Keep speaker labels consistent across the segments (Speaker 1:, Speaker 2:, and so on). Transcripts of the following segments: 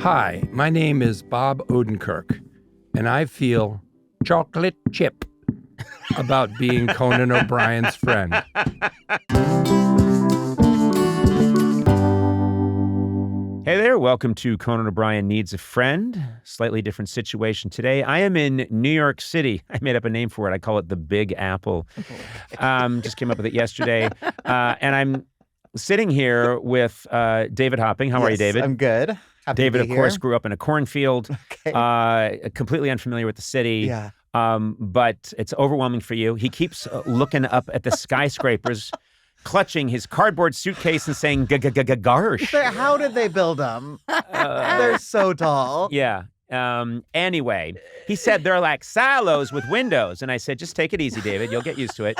Speaker 1: Hi, my name is Bob Odenkirk, and I feel chocolate chip about being Conan O'Brien's friend.
Speaker 2: Hey there, welcome to Conan O'Brien Needs a Friend. Slightly different situation today. I am in New York City. I made up a name for it. I call it the Big Apple. Just came up with it yesterday. And I'm sitting here with David Hopping. How are you, David?
Speaker 3: I'm good. Happy
Speaker 2: David,
Speaker 3: to be
Speaker 2: of course,
Speaker 3: here.
Speaker 2: grew up in a cornfield, completely unfamiliar with the city.
Speaker 3: Yeah.
Speaker 2: But it's overwhelming for you. He keeps looking up at the skyscrapers, clutching his cardboard suitcase and saying, "Garsh."
Speaker 3: How did they build them? They're so tall.
Speaker 2: Yeah. Anyway, he said they're like silos with windows. And I said, just take it easy, David. You'll get used to it.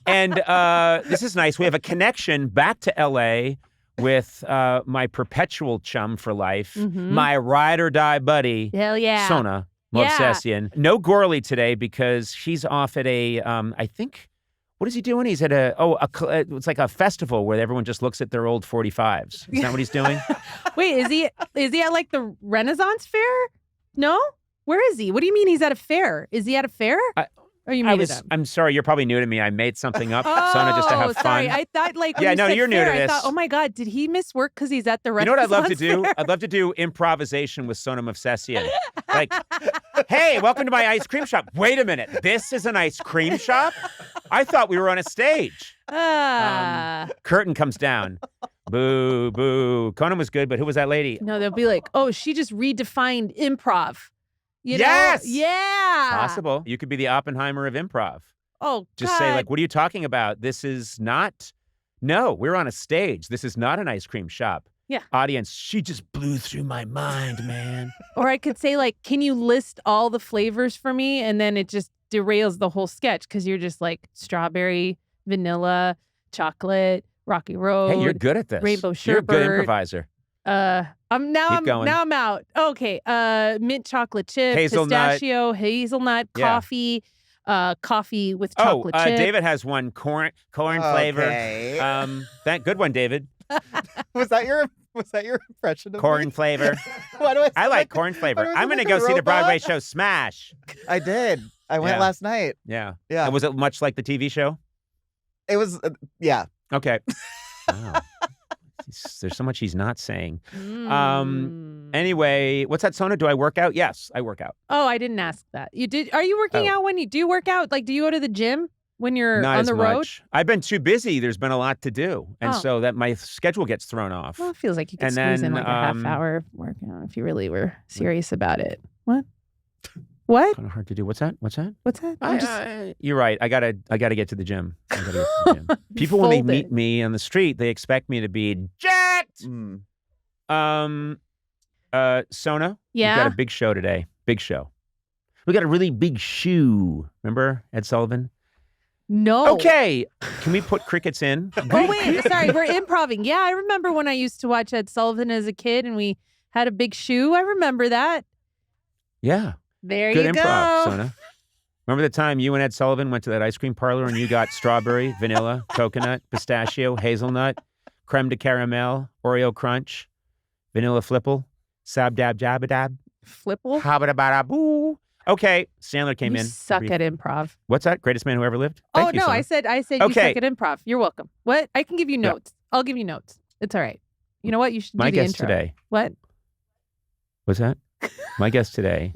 Speaker 2: And this is nice. We have a connection back to L.A. with my perpetual chum for life, my ride or die buddy,
Speaker 4: Hell yeah.
Speaker 2: Sona, Movsesian. No Gourley today because she's off at a, I think, what is he doing? He's at it's like a festival where everyone just looks at their old 45s. Is that what he's doing?
Speaker 4: Wait, is he at like the Renaissance Fair? No? Where is he? What do you mean he's at a fair? Is he at a fair? Or you made it up?
Speaker 2: I'm sorry, you're probably new to me. I made something up, Sona, just to have fun.
Speaker 4: Sorry. I thought like when
Speaker 2: Yeah,
Speaker 4: you
Speaker 2: no,
Speaker 4: said
Speaker 2: you're new
Speaker 4: fair,
Speaker 2: to this.
Speaker 4: I thought, oh my God, did he miss work because he's at the
Speaker 2: You
Speaker 4: Renaissance
Speaker 2: know what I'd love to do?
Speaker 4: Fair?
Speaker 2: I'd love to do improvisation with Sona Movsesian. Like, hey, welcome to my ice cream shop. Wait a minute, this is an ice cream shop? I thought we were on a stage. Curtain comes down. Boo, boo. Conan was good, but who was that lady?
Speaker 4: No, they'll be like, oh, she just redefined improv. You know?
Speaker 2: Yes!
Speaker 4: Yeah.
Speaker 2: Possible. You could be the Oppenheimer of improv.
Speaker 4: Oh,
Speaker 2: Just
Speaker 4: God.
Speaker 2: say, like, what are you talking about? This is not, no, we're on a stage. This is not an ice cream shop.
Speaker 4: Yeah.
Speaker 2: Audience, she just blew through my mind, man.
Speaker 4: Or I could say like, can you list all the flavors for me? And then it just derails the whole sketch because you're just like strawberry, vanilla, chocolate, Rocky Road.
Speaker 2: Hey, you're good at this.
Speaker 4: Rainbow
Speaker 2: You're a good
Speaker 4: sherbet.
Speaker 2: improviser.
Speaker 4: I'm out. Okay. Mint chocolate chip,
Speaker 2: Hazelnut.
Speaker 4: pistachio, hazelnut,
Speaker 2: Yeah.
Speaker 4: coffee, coffee with chocolate chip.
Speaker 2: David has one corn flavor.
Speaker 3: Okay.
Speaker 2: Good one, David.
Speaker 3: Was that your impression of
Speaker 2: Corn
Speaker 3: me?
Speaker 2: flavor.
Speaker 3: Why do
Speaker 2: I like corn
Speaker 3: why
Speaker 2: flavor.
Speaker 3: do I
Speaker 2: I'm
Speaker 3: sound
Speaker 2: going to
Speaker 3: like
Speaker 2: go
Speaker 3: a
Speaker 2: see the
Speaker 3: robot?
Speaker 2: Broadway show Smash.
Speaker 3: I did. I went
Speaker 2: Yeah.
Speaker 3: last night.
Speaker 2: Yeah.
Speaker 3: Yeah.
Speaker 2: And was it much like the TV show?
Speaker 3: It was. Yeah.
Speaker 2: Okay. Wow. There's so much he's not saying. Anyway, what's that, Sona? Do I work out? Yes, I work out.
Speaker 4: Oh, I didn't ask that. You did? Are you working out when you do work out? Like, do you go to the gym when you're
Speaker 2: Not
Speaker 4: on
Speaker 2: as
Speaker 4: the road?
Speaker 2: much. I've been too busy. There's been a lot to do. And so that my schedule gets thrown off.
Speaker 4: Well, it feels like you could
Speaker 2: And
Speaker 4: squeeze in
Speaker 2: then,
Speaker 4: like a half hour workout if you really were serious about it. What? What?
Speaker 2: Kind of hard to do. What's that?
Speaker 4: What's that?
Speaker 2: You're right. I gotta get to the gym. People, when they meet me on the street, they expect me to be jacked. Sona,
Speaker 4: Yeah?
Speaker 2: we've got a big show today. Big show. We got a really big shoe. Remember Ed Sullivan?
Speaker 4: No.
Speaker 2: Okay. Can we put crickets in?
Speaker 4: Oh, wait. Sorry. We're improving. Yeah, I remember when I used to watch Ed Sullivan as a kid and we had a big shoe. I remember that.
Speaker 2: Yeah.
Speaker 4: There
Speaker 2: Good
Speaker 4: you
Speaker 2: improv,
Speaker 4: go.
Speaker 2: Sona. Remember the time you and Ed Sullivan went to that ice cream parlor and you got strawberry, vanilla, coconut, pistachio, hazelnut, creme de caramel, Oreo crunch, vanilla flipple, sab dab jabba dab,
Speaker 4: Flipple?
Speaker 2: habba da boo. Okay, Sandler came
Speaker 4: You
Speaker 2: in.
Speaker 4: suck at improv.
Speaker 2: What's that? Greatest man who ever lived? Thank you,
Speaker 4: no,
Speaker 2: Sona.
Speaker 4: I said you
Speaker 2: Okay.
Speaker 4: suck at improv. You're welcome. What? I can give you
Speaker 2: Yeah.
Speaker 4: notes. I'll give you notes. It's all right. You know what? You should do
Speaker 2: My
Speaker 4: the
Speaker 2: guest
Speaker 4: intro.
Speaker 2: today.
Speaker 4: What?
Speaker 2: What's that? My guest today.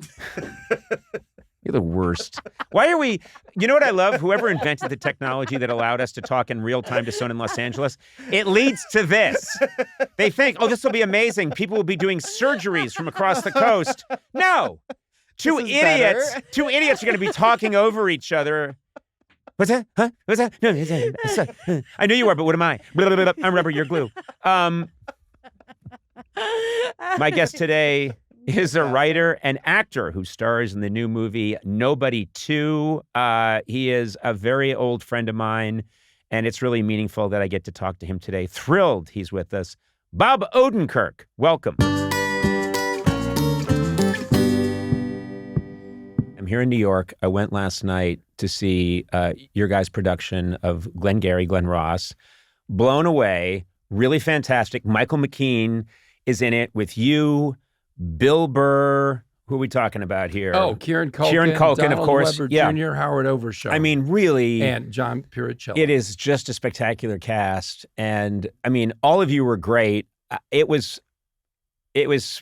Speaker 2: You're the worst. Why are we? You know what I love? Whoever invented the technology that allowed us to talk in real time to Sona in Los Angeles, it leads to this. They think, oh, this will be amazing. People will be doing surgeries from across the coast. No. Two
Speaker 3: This is
Speaker 2: idiots.
Speaker 3: better.
Speaker 2: Two idiots are going to be talking over each other. What's that? Huh? What's that? No, I knew you were, but what am I? Blah, blah, blah, blah. I'm rubber, you're glue. My guest today is a writer and actor who stars in the new movie Nobody 2. He is a very old friend of mine, and it's really meaningful that I get to talk to him today. Thrilled he's with us. Bob Odenkirk, welcome. I'm here in New York. I went last night to see your guys' production of Glengarry Glen Ross. Blown away. Really fantastic. Michael McKean is in it with you, Bill Burr. Who are we talking about here?
Speaker 1: Oh, Kieran Culkin.
Speaker 2: Kieran Culkin,
Speaker 1: Donald
Speaker 2: of course.
Speaker 1: Weber
Speaker 2: Yeah.
Speaker 1: Jr., Howard Overshaw.
Speaker 2: I mean, really.
Speaker 1: And John Puricello.
Speaker 2: It is just a spectacular cast. And I mean, all of you were great. It was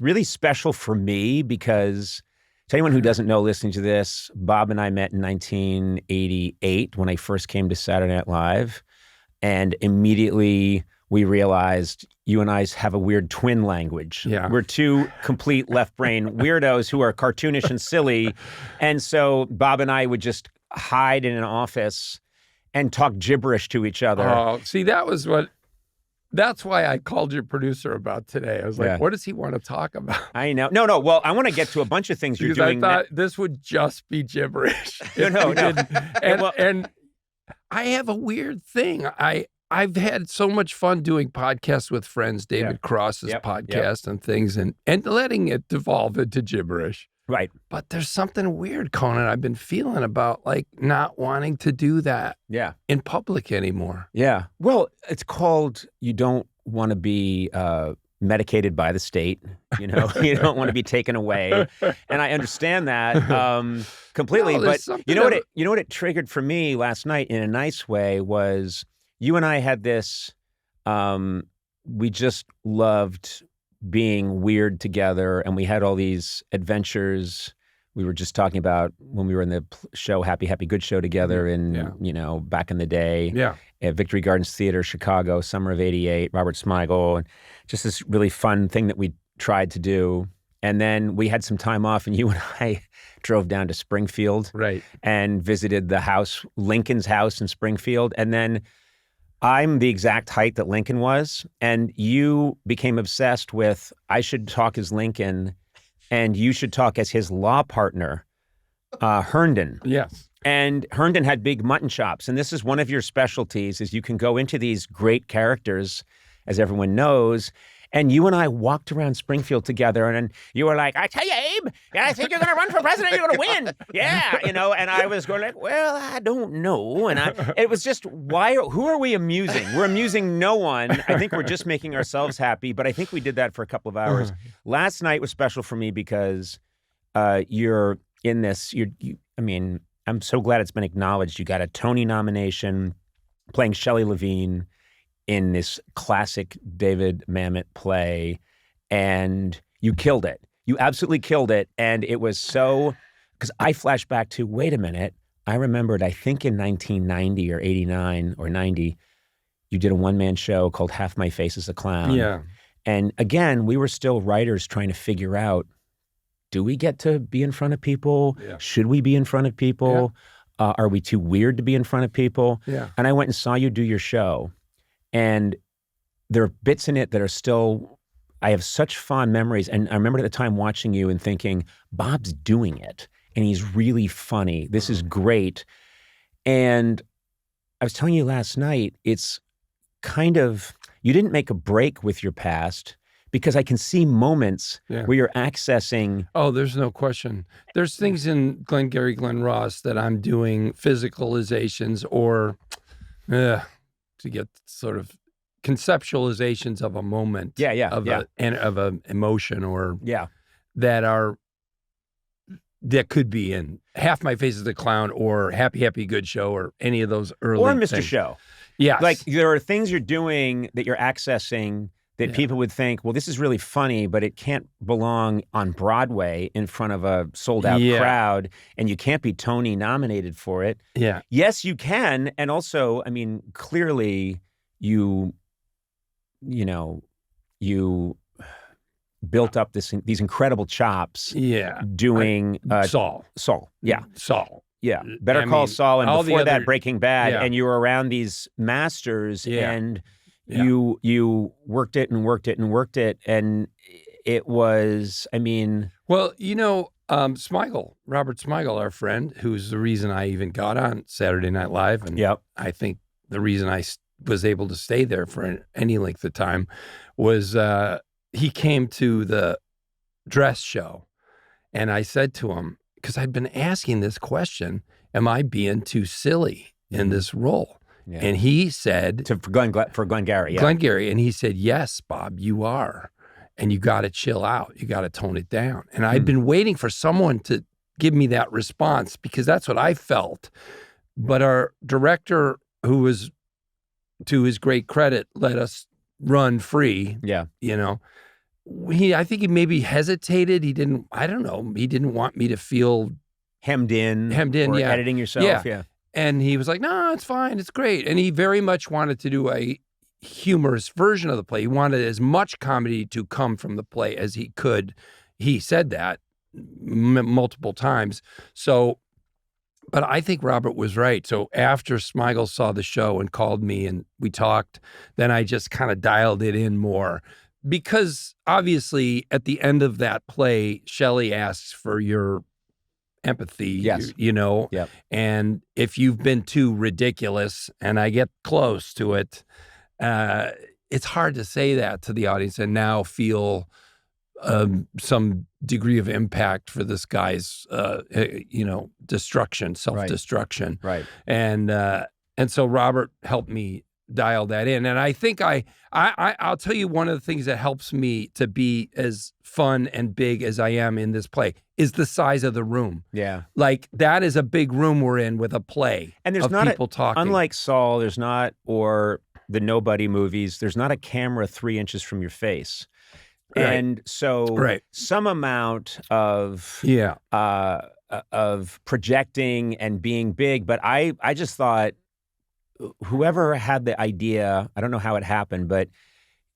Speaker 2: really special for me because, to anyone who doesn't know listening to this, Bob and I met in 1988 when I first came to Saturday Night Live. And immediately we realized you and I have a weird twin language.
Speaker 1: Yeah.
Speaker 2: We're two complete left brain weirdos who are cartoonish and silly. And so Bob and I would just hide in an office and talk gibberish to each other.
Speaker 1: Oh, see, that's why I called your producer about today. I was like,
Speaker 2: Yeah.
Speaker 1: what does he want to talk about?
Speaker 2: I know. No. Well, I want to get to a bunch of things you're
Speaker 1: Because
Speaker 2: doing.
Speaker 1: I thought this would just be gibberish.
Speaker 2: No.
Speaker 1: And I have a weird thing. I've had so much fun doing podcasts with friends, David Cross's podcast and things, and letting it devolve into gibberish.
Speaker 2: Right.
Speaker 1: But there's something weird, Conan, I've been feeling about like not wanting to do that in public anymore.
Speaker 2: Yeah. Well, it's called you don't want to be medicated by the state. You know, you don't want to be taken away. And I understand that completely.
Speaker 1: No,
Speaker 2: but you know what it triggered for me last night in a nice way was you and I had this, we just loved being weird together, and we had all these adventures. We were just talking about when we were in the show Happy Good Show together in back in the day at Victory Gardens Theater, Chicago, summer of '88, Robert Smigel, and just this really fun thing that we tried to do. And then we had some time off, and you and I drove down to Springfield and visited the house, Lincoln's house in Springfield. And then I'm the exact height that Lincoln was, and you became obsessed with I should talk as Lincoln, and you should talk as his law partner, Herndon.
Speaker 1: Yes.
Speaker 2: And Herndon had big mutton chops, and this is one of your specialties, is you can go into these great characters, as everyone knows. And you and I walked around Springfield together, and you were like, I tell you, Abe, I think you're going to run for president, you're going to win. Yeah, and I was going like, well, I don't know. And it was just, who are we amusing? We're amusing no one. I think we're just making ourselves happy, but I think we did that for a couple of hours. Last night was special for me because you're in this, I'm so glad it's been acknowledged. You got a Tony nomination playing Shelley Levene in this classic David Mamet play, and you killed it. You absolutely killed it. And it was so, because I flash back to, wait a minute, I remembered, I think in 1990 or 89 or 90, you did a one-man show called Half My Face is a Clown.
Speaker 1: Yeah.
Speaker 2: And again, we were still writers trying to figure out, do we get to be in front of people?
Speaker 1: Yeah.
Speaker 2: Should we be in front of people? Are we too weird to be in front of people?
Speaker 1: Yeah.
Speaker 2: And I went and saw you do your show. And there are bits in it that are still, I have such fond memories. And I remember at the time watching you and thinking, Bob's doing it. And he's really funny. This is great. And I was telling you last night, it's kind of, you didn't make a break with your past because I can see moments where you're accessing.
Speaker 1: Oh, there's no question. There's things in Glengarry Glen Ross that I'm doing physicalizations or to get sort of conceptualizations of a moment, of an emotion, or that could be in Half My Face is a Clown or Happy Good Show or any of those early
Speaker 2: or Mr.
Speaker 1: things.
Speaker 2: Show.
Speaker 1: Yeah,
Speaker 2: like there are things you're doing that you're accessing that people would think, well, this is really funny, but it can't belong on Broadway in front of a sold-out crowd, and you can't be Tony nominated for it.
Speaker 1: Yeah.
Speaker 2: Yes, you can, and also, I mean, clearly you built up these incredible chops.
Speaker 1: Yeah.
Speaker 2: Doing
Speaker 1: Saul.
Speaker 2: Yeah.
Speaker 1: Saul.
Speaker 2: Yeah. Better Call Saul, and before that, Breaking Bad, and you were around these masters, and you worked it and worked it and worked it, and it was, I mean...
Speaker 1: Well, Smigel, Robert Smigel, our friend, who's the reason I even got on Saturday Night Live, and I think the reason I was able to stay there for any length of time was he came to the dress show, and I said to him, because I'd been asking this question, am I being too silly in this role? Yeah. And he said...
Speaker 2: For Glengarry,
Speaker 1: Glengarry, and he said, yes, Bob, you are. and you got to chill out. You got to tone it down. And I'd been waiting for someone to give me that response because that's what I felt. But our director, who was, to his great credit, let us run free.
Speaker 2: Yeah.
Speaker 1: You know, I think he maybe hesitated. I don't know. He didn't want me to feel
Speaker 2: hemmed in, or
Speaker 1: yeah.
Speaker 2: editing yourself. Yeah.
Speaker 1: And he was like, no, it's fine. It's great. And he very much wanted to do a humorous version of the play. He wanted as much comedy to come from the play as he could. He said that multiple times. So, but I think Robert was right. So after Smigel saw the show and called me and we talked, then I just kind of dialed it in more. Because obviously at the end of that play, Shelley asks for your empathy,
Speaker 2: yes.
Speaker 1: you know,
Speaker 2: yep.
Speaker 1: And if you've been too ridiculous, and I get close to it, it's hard to say that to the audience and now feel some degree of impact for this guy's, destruction, self-destruction.
Speaker 2: Right.
Speaker 1: And so Robert helped me dial that in. And I think I'll tell you, one of the things that helps me to be as fun and big as I am in this play is the size of the room.
Speaker 2: Yeah.
Speaker 1: Like that is a big room we're in with a play.
Speaker 2: And there's
Speaker 1: of
Speaker 2: not
Speaker 1: people talking.
Speaker 2: Unlike Saul, or the Nobody movies, there's not a camera 3 inches from your face.
Speaker 1: Right.
Speaker 2: And so some amount of projecting and being big, but I just thought whoever had the idea, I don't know how it happened, but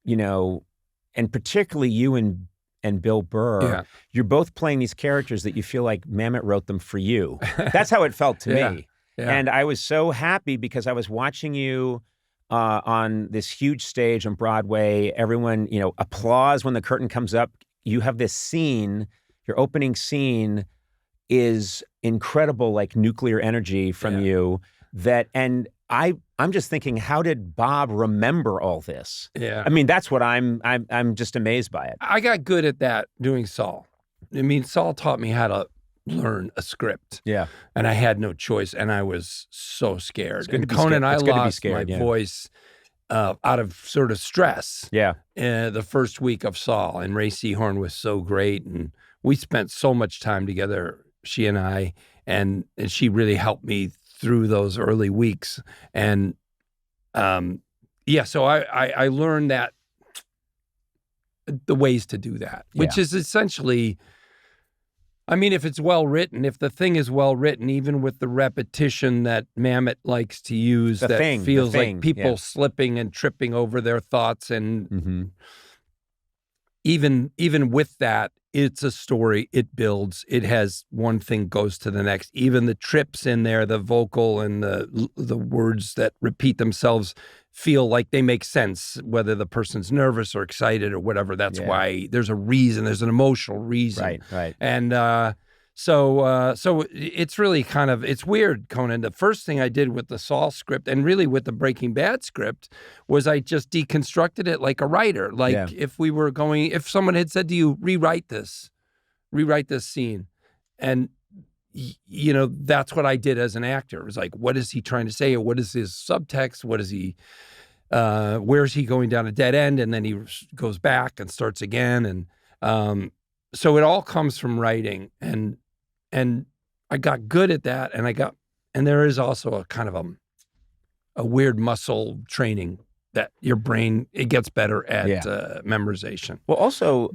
Speaker 2: and particularly you and Bill Burr, you're both playing these characters that you feel like Mamet wrote them for you. That's how it felt to me. Yeah. And I was so happy because I was watching you on this huge stage on Broadway. Everyone, applause when the curtain comes up. You have this scene, your opening scene is incredible, like nuclear energy from you and I'm just thinking, how did Bob remember all this?
Speaker 1: Yeah.
Speaker 2: I mean, that's what I'm just amazed by it.
Speaker 1: I got good at that doing Saul. I mean, Saul taught me how to learn a script.
Speaker 2: Yeah.
Speaker 1: And I had no choice, and I was so scared. And Conan, I lost my voice out of sort of stress.
Speaker 2: Yeah.
Speaker 1: The first week of Saul, and Ray Seahorn was so great, and we spent so much time together, she and I, and she really helped me through those early weeks. And so I learned that the ways to do that, which is essentially, I mean, if it's well written, if the thing is well written, even with the repetition that Mamet likes to use, feels like people slipping and tripping over their thoughts, and even with that, it's a story. It builds. It has one thing goes to the next. Even the trips in there, the vocal and the words that repeat themselves feel like they make sense, whether the person's nervous or excited or whatever. That's why there's a reason. There's an emotional reason.
Speaker 2: Right.
Speaker 1: And so it's really it's weird, Conan. The first thing I did with the Saul script and really with the Breaking Bad script was I just deconstructed it like a writer. Like if someone had said to you, rewrite this scene. And, that's what I did as an actor. It was like, what is he trying to say? Or what is his subtext? What is he, where's he going down a dead end? And then he goes back and starts again. And so it all comes from writing. And I got good at that, and there is also a kind of a weird muscle training that your brain, it gets better at memorization.
Speaker 2: Well, also,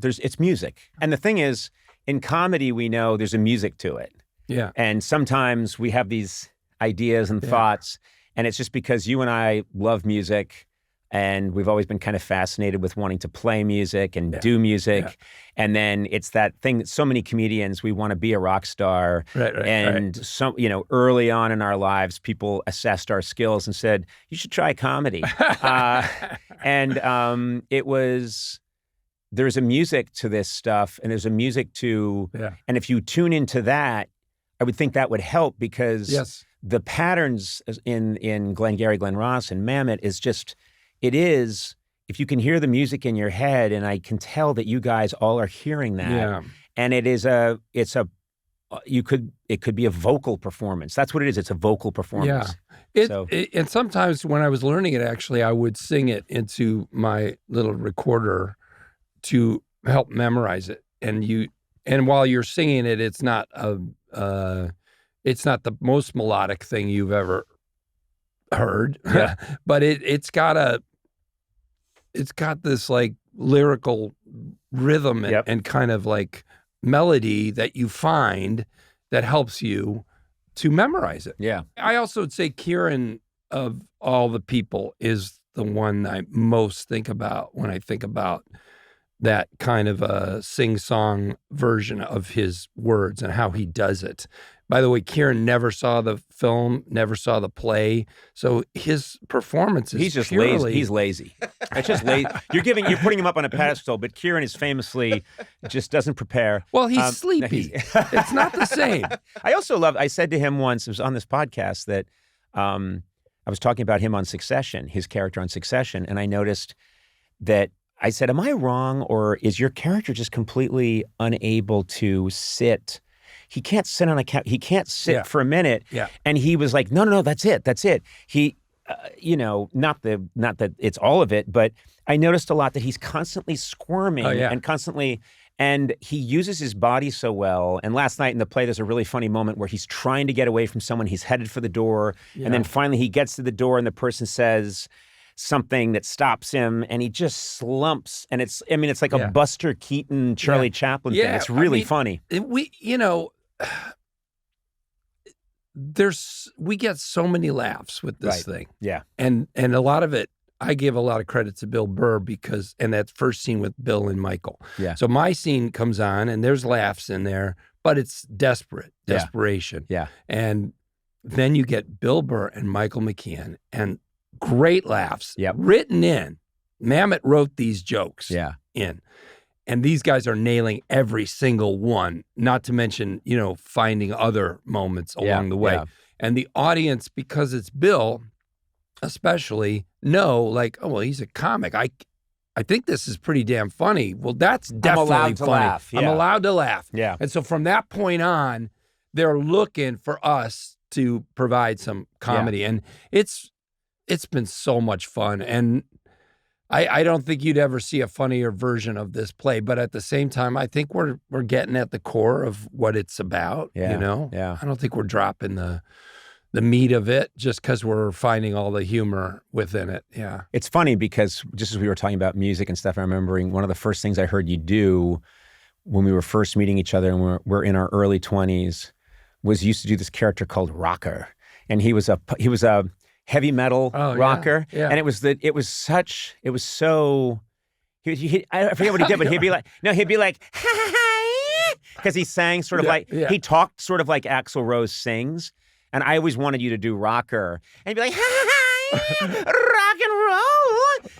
Speaker 2: it's music. And the thing is, in comedy, we know there's a music to it.
Speaker 1: Yeah.
Speaker 2: And sometimes we have these ideas and thoughts, and it's just because you and I love music, and we've always been kind of fascinated with wanting to play music and do music. Yeah. And then it's that thing that so many comedians, we want to be a rock star. Right. Some, early on in our lives, people assessed our skills and said, you should try comedy. There's a music to this stuff, and there's a music to, and if you tune into that, I would think that would help, because the patterns in Glengarry Glen Ross and Mamet is just, it is, if you can hear the music in your head, and I can tell that you guys all are hearing that, and it could be a vocal performance. That's what it is. It's a vocal performance.
Speaker 1: Yeah. And sometimes when I was learning it, actually, I would sing it into my little recorder to help memorize it. And while you're singing it, it's not the most melodic thing you've ever heard, but it's got this like lyrical rhythm and kind of like melody that you find that helps you to memorize it.
Speaker 2: Yeah.
Speaker 1: I also would say Kieran, of all the people, is the one I most think about when I think about that kind of a sing-song version of his words and how he does it. By the way, Kieran never saw the film, never saw the play, so his performance is
Speaker 2: he's just
Speaker 1: purely...
Speaker 2: lazy. He's lazy. It's just lazy. You're putting him up on a pedestal, but Kieran is famously just doesn't prepare.
Speaker 1: Well, he's sleepy. It's not the same.
Speaker 2: I said to him once, it was on this podcast, that I was talking about him on Succession, his character on Succession, and I noticed that I said, am I wrong, or is your character just completely unable to sit? He can't sit on a couch. He can't sit for a minute.
Speaker 1: Yeah.
Speaker 2: And he was like, no, that's it. He, not that it's all of it, but I noticed a lot that he's constantly squirming and he uses his body so well. And last night in the play, there's a really funny moment where he's trying to get away from someone. He's headed for the door. Yeah. And then finally he gets to the door and the person says something that stops him and he just slumps. And it's like a Buster Keaton, Charlie Chaplin thing. It's really funny.
Speaker 1: We get so many laughs with this thing.
Speaker 2: Yeah.
Speaker 1: And a lot of it, I give a lot of credit to Bill Burr and that first scene with Bill and Michael.
Speaker 2: Yeah.
Speaker 1: So my scene comes on and there's laughs in there, but it's desperation.
Speaker 2: Yeah.
Speaker 1: And then you get Bill Burr and Michael McKean and great laughs written in. Mamet wrote these jokes in. And these guys are nailing every single one, not to mention, finding other moments along the way. Yeah. And the audience, because it's Bill, especially, he's a comic. I think this is pretty damn funny. Well, that's definitely funny.
Speaker 2: Laugh. Yeah.
Speaker 1: I'm allowed to laugh.
Speaker 2: Yeah.
Speaker 1: And so from that point on, they're looking for us to provide some comedy. Yeah. And it's been so much fun. And I don't think you'd ever see a funnier version of this play, but at the same time, I think we're getting at the core of what it's about.
Speaker 2: Yeah.
Speaker 1: I don't think we're dropping the meat of it just because we're finding all the humor within it. Yeah.
Speaker 2: It's funny because just as we were talking about music and stuff, I'm remembering one of the first things I heard you do when we were first meeting each other and we're in our early 20s was you used to do this character called Rocker. And he was a heavy metal rocker.
Speaker 1: Yeah.
Speaker 2: And I forget what he did, but he'd be like, because he sang sort of he talked sort of like Axl Rose sings. And I always wanted you to do Rocker. And he'd be like, rock and roll.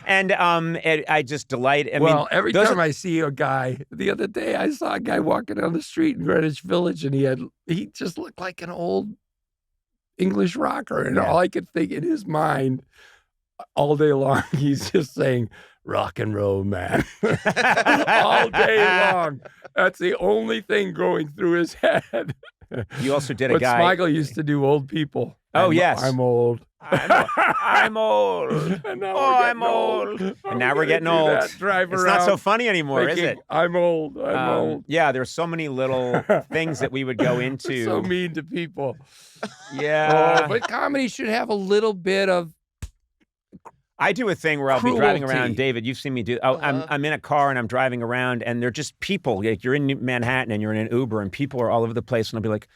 Speaker 2: And I just delight.
Speaker 1: Every time I see a guy, the other day I saw a guy walking down the street in Greenwich Village and he just looked like an old English rocker. And all I could think in his mind all day long, he's just saying, rock and roll, man. All day long. That's the only thing going through his head.
Speaker 2: You also did a
Speaker 1: but
Speaker 2: guy.
Speaker 1: Smigel used to do old people.
Speaker 2: Yes.
Speaker 1: I'm old.
Speaker 2: I'm old.
Speaker 1: And now
Speaker 2: I'm old. And now we're getting old. It's not so funny anymore, is it?
Speaker 1: I'm old. I'm old.
Speaker 2: Yeah, there's so many little things that we would go into.
Speaker 1: So mean to people.
Speaker 2: Yeah.
Speaker 1: But comedy should have a little bit of
Speaker 2: I do a thing where I'll be driving around. David, you've seen me do. I'm in a car and I'm driving around, and they're just people. Like you're in Manhattan and you're in an Uber, and people are all over the place. And I'll be like,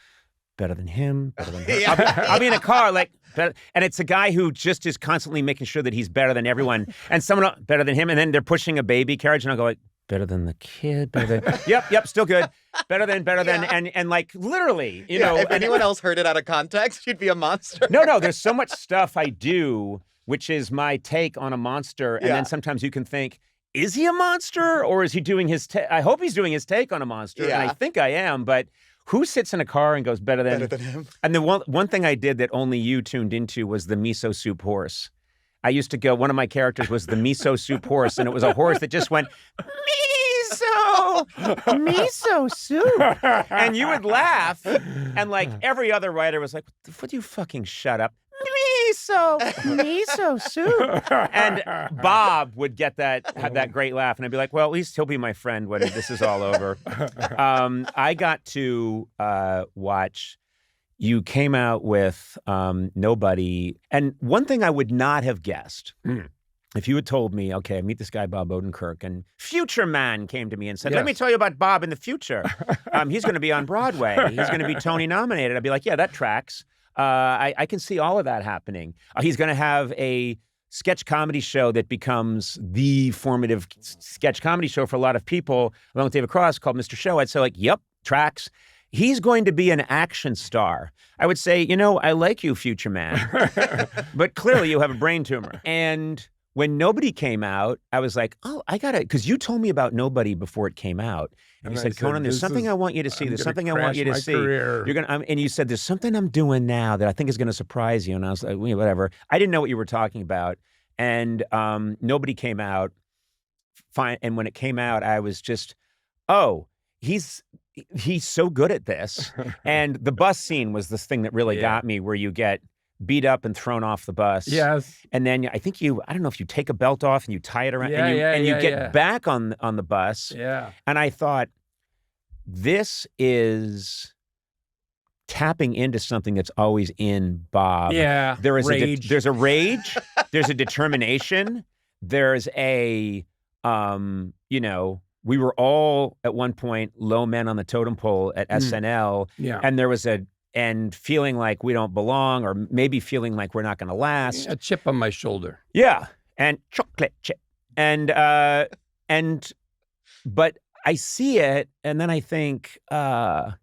Speaker 2: better than him. Better than her. I'll be in a car and it's a guy who just is constantly making sure that he's better than everyone, and someone else, better than him. And then they're pushing a baby carriage, and I'll go like, better than the kid. Better than yep, still good. Better than, and like literally, you know.
Speaker 3: If anyone else heard it out of context, you'd be a monster.
Speaker 2: No. There's so much stuff I do, which is my take on a monster. And then sometimes you can think, is he a monster or is he doing his I hope he's doing his take on a monster. Yeah. And I think I am, but who sits in a car and goes better than him? And the one thing I did that only you tuned into was the miso soup horse. I used to go, one of my characters was the miso soup horse, and it was a horse that just went, miso soup. And you would laugh. And like every other writer was like, would you fucking shut up? miso soup. And Bob would get have that great laugh, and I'd be like, well, at least he'll be my friend when this is all over. I got to watch. You came out with Nobody, and one thing I would not have guessed. If you had told me, okay, I meet this guy, Bob Odenkirk, and Future Man came to me and said, let me tell you about Bob in the future. He's going to be on Broadway. He's going to be Tony nominated. I'd be like, yeah, that tracks. I can see all of that happening. He's going to have a sketch comedy show that becomes the formative sketch comedy show for a lot of people, along with David Cross, called Mr. Show. I'd say, like, yep, tracks. He's going to be an action star. I would say, I like you, Future Man, but clearly you have a brain tumor. And when Nobody came out, I was like, oh, I got to, because you told me about Nobody before it came out. And you said, Conan, there's something I want you to see. There's something I want you to see. You're gonna, and you said, there's something I'm doing now that I think is going to surprise you. And I was like, well, whatever. I didn't know what you were talking about. And Nobody came out. Fine. And when it came out, I was just, oh, he's so good at this. And the bus scene was this thing that really got me, where you get beat up and thrown off the bus.
Speaker 1: Yes.
Speaker 2: And then I think I don't know if you take a belt off and you tie it around and you get back on the bus.
Speaker 1: Yeah.
Speaker 2: And I thought, this is tapping into something that's always in Bob.
Speaker 1: Yeah.
Speaker 2: There is
Speaker 1: rage.
Speaker 2: There's a rage. There's a determination. There's a, we were all at one point low men on the totem pole at SNL.
Speaker 1: Yeah.
Speaker 2: And there was and feeling like we don't belong, or maybe feeling like we're not going to last.
Speaker 1: A chip on my shoulder.
Speaker 2: Yeah. And chocolate chip. And but I see it, and then I think, but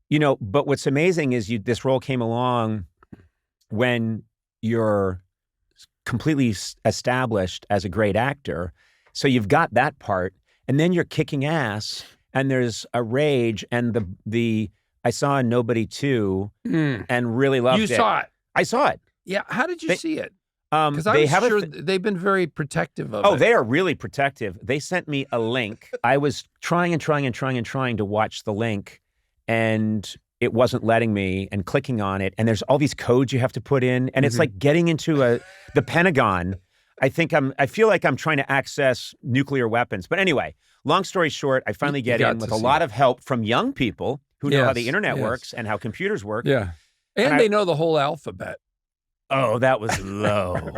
Speaker 2: what's amazing is this role came along when you're completely established as a great actor. So you've got that part, and then you're kicking ass, and there's a rage, and I saw Nobody 2 and really loved it.
Speaker 1: You saw it.
Speaker 2: I saw it.
Speaker 1: Yeah. How did you see it? Because I'm sure they've been very protective of it.
Speaker 2: Oh, they are really protective. They sent me a link. I was trying to watch the link, and it wasn't letting me, and clicking on it. And there's all these codes you have to put in. And it's like getting into the Pentagon. I feel like I'm trying to access nuclear weapons. But anyway, long story short, I finally get in with a lot of help from young people who know how the internet works and how computers work.
Speaker 1: Yeah. And they know the whole alphabet.
Speaker 2: Oh, that was low.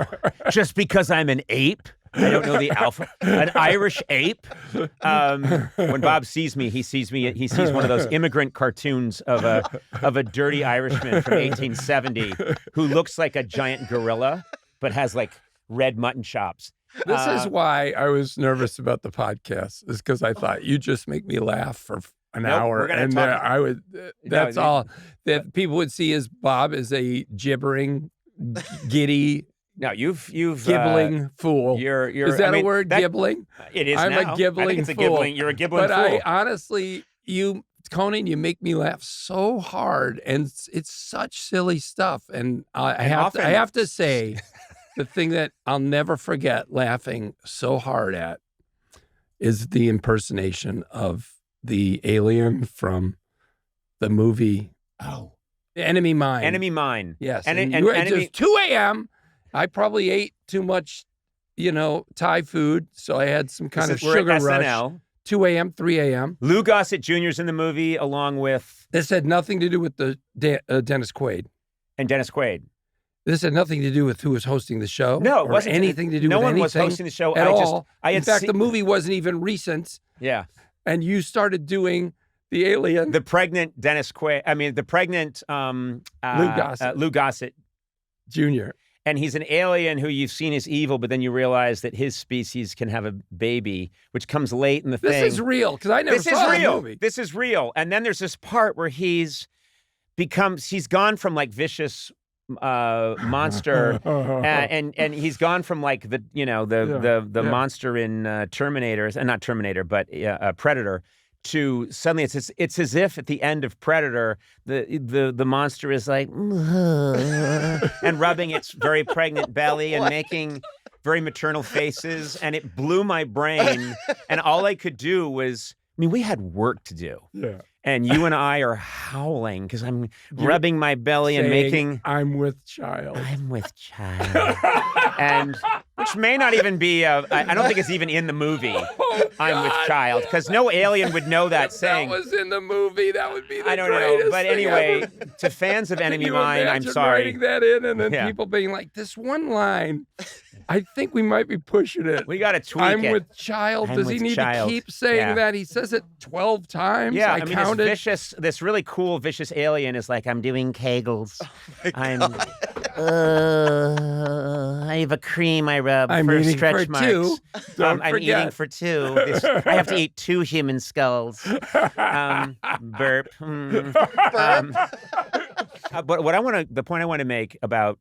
Speaker 2: Just because I'm an ape, I don't know the alphabet. An Irish ape. When Bob sees me, he sees one of those immigrant cartoons of a dirty Irishman from 1870 who looks like a giant gorilla, but has like red mutton chops.
Speaker 1: This is why I was nervous about the podcast, is because I thought you just make me laugh for an hour, and I would. That's all that people would see is Bob is a gibbering, giddy.
Speaker 2: No, you've
Speaker 1: gibbling fool. Is that a word? Gibbling.
Speaker 2: It is.
Speaker 1: I'm
Speaker 2: now.
Speaker 1: a gibbling
Speaker 2: I think it's a
Speaker 1: fool.
Speaker 2: gibbling. You're a gibbling
Speaker 1: fool.
Speaker 2: But
Speaker 1: I honestly, Conan, you make me laugh so hard, and it's such silly stuff. And I have to say, the thing that I'll never forget laughing so hard at is the impersonation of the alien from the movie.
Speaker 2: Oh,
Speaker 1: Enemy Mine.
Speaker 2: Enemy Mine.
Speaker 1: Yes.
Speaker 2: And
Speaker 1: it was 2 a.m. I probably ate too much, Thai food, so I had some kind of sugar rush. 2 a.m., 3 a.m.
Speaker 2: Lou Gossett Jr.'s in the movie, along with...
Speaker 1: This had nothing to do with the Dennis Quaid.
Speaker 2: And Dennis Quaid.
Speaker 1: This had nothing to do with who was hosting the show.
Speaker 2: No, it wasn't
Speaker 1: anything to do with anything.
Speaker 2: No one was hosting the show
Speaker 1: at all. In fact, the movie wasn't even recent.
Speaker 2: Yeah.
Speaker 1: And you started doing the alien.
Speaker 2: The pregnant Dennis Quaid. I mean, the pregnant Lou Gossett
Speaker 1: Jr.
Speaker 2: And he's an alien who you've seen as evil, but then you realize that his species can have a baby, which comes late in the thing.
Speaker 1: This is real, because I never saw the movie.
Speaker 2: This is real. And then there's this part where he's gone from like vicious monster and he's gone from like the monster in Terminator, not Terminator, but Predator, to suddenly it's as if at the end of Predator the monster is like and rubbing its very pregnant belly and making very maternal faces, and it blew my brain. And all I could do was, we had work to do.
Speaker 1: Yeah.
Speaker 2: and you and I are howling because I'm rubbing my belly and making.
Speaker 1: I'm with child.
Speaker 2: I'm with child. And which may not even be, I don't think it's even in the movie, I'm with child, because no alien would know that saying.
Speaker 1: That was in the movie. That would be the
Speaker 2: I don't know. But anyway, to fans of Enemy Mine, I'm sorry.
Speaker 1: Writing that in and then people being like, this one line, I think we might be pushing it.
Speaker 2: We got to tweak
Speaker 1: I'm
Speaker 2: it.
Speaker 1: with child.
Speaker 2: I'm
Speaker 1: Does
Speaker 2: with
Speaker 1: he need
Speaker 2: child.
Speaker 1: to keep saying that? He says it 12 times.
Speaker 2: Yeah,
Speaker 1: I
Speaker 2: mean,
Speaker 1: counted.
Speaker 2: this really cool, vicious alien is like, I'm doing Kegels. I have a cream I rub for stretch marks.
Speaker 1: Two.
Speaker 2: I'm eating for two. I have to eat 2 human skulls. Burp. But the point I want to make about,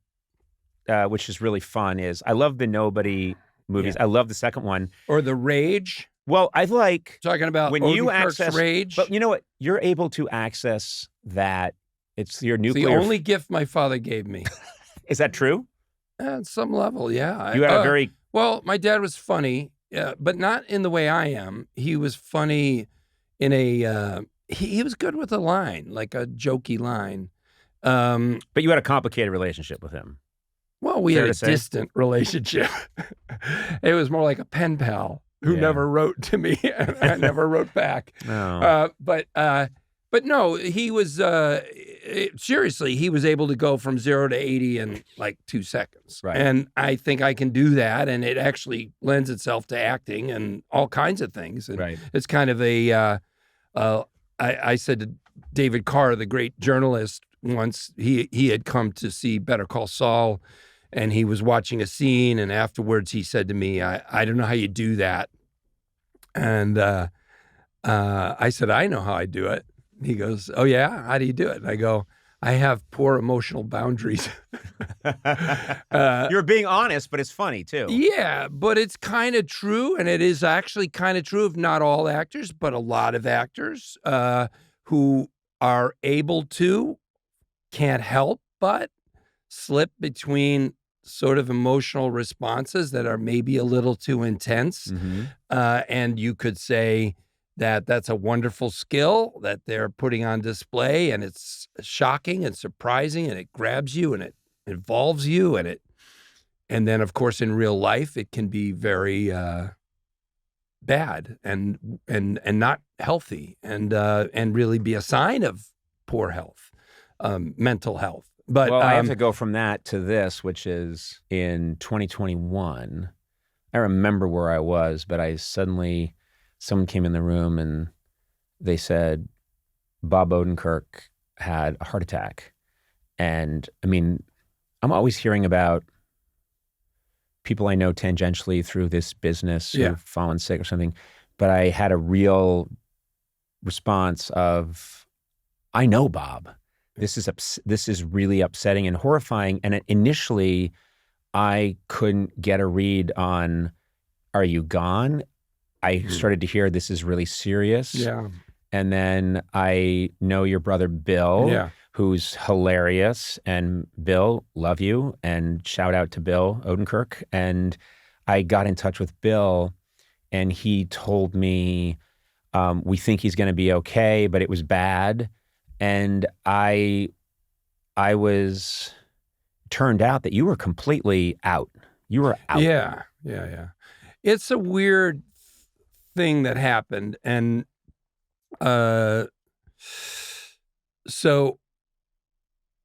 Speaker 2: which is really fun, is I love the Nobody movies. I love the second one.
Speaker 1: Or The Rage.
Speaker 2: Well, I like
Speaker 1: talking about
Speaker 2: when
Speaker 1: Odenkirk's
Speaker 2: you access
Speaker 1: Rage.
Speaker 2: But you know what? You're able to access that. It's your nuclear.
Speaker 1: It's the only gift my father gave me.
Speaker 2: Is that true?
Speaker 1: At some level, yeah.
Speaker 2: You had a very
Speaker 1: well. My dad was funny, but not in the way I am. He was funny in a. He was good with a line, like a jokey line.
Speaker 2: But you had a complicated relationship with him.
Speaker 1: Well, we had a distant relationship. It was more like a pen pal who never wrote to me and I never wrote back.
Speaker 2: No.
Speaker 1: But no, he was seriously. He was able to go from 0 to 80 in like 2 seconds,
Speaker 2: right? And
Speaker 1: I think I can do that, and it actually lends itself to acting and all kinds of things. And
Speaker 2: right.
Speaker 1: It's kind of a. I said to David Carr, the great journalist, once he had come to see Better Call Saul. And he was watching a scene, and afterwards he said to me, I don't know how you do that. And I said, I know how I do it. He goes, oh, yeah? How do you do it? And I go, I have poor emotional boundaries.
Speaker 2: You're being honest, but it's funny, too.
Speaker 1: Yeah, but it's kind of true, and it is actually kind of true of not all actors, but a lot of actors who are able to, can't help but slip between sort of emotional responses that are maybe a little too intense.
Speaker 2: Mm-hmm.
Speaker 1: And you could say that that's a wonderful skill that they're putting on display, and it's shocking and surprising, and it grabs you and it involves you, and then of course in real life it can be very bad and not healthy and really be a sign of poor health, mental health. But
Speaker 2: I have to go from that to this, which is in 2021. I remember where I was, but someone came in the room and they said, Bob Odenkirk had a heart attack. And I mean, I'm always hearing about people I know tangentially through this business who've fallen sick or something. But I had a real response of, I know Bob. This is really upsetting and horrifying. And initially, I couldn't get a read on, are you gone? I started to hear this is really serious.
Speaker 1: Yeah.
Speaker 2: And then I know your brother Bill, who's hilarious. And Bill, love you. And shout out to Bill Odenkirk. And I got in touch with Bill, and he told me, we think he's going to be okay, but it was bad. And I was turned out that you were completely out. You were out.
Speaker 1: Yeah. It's a weird thing that happened. And so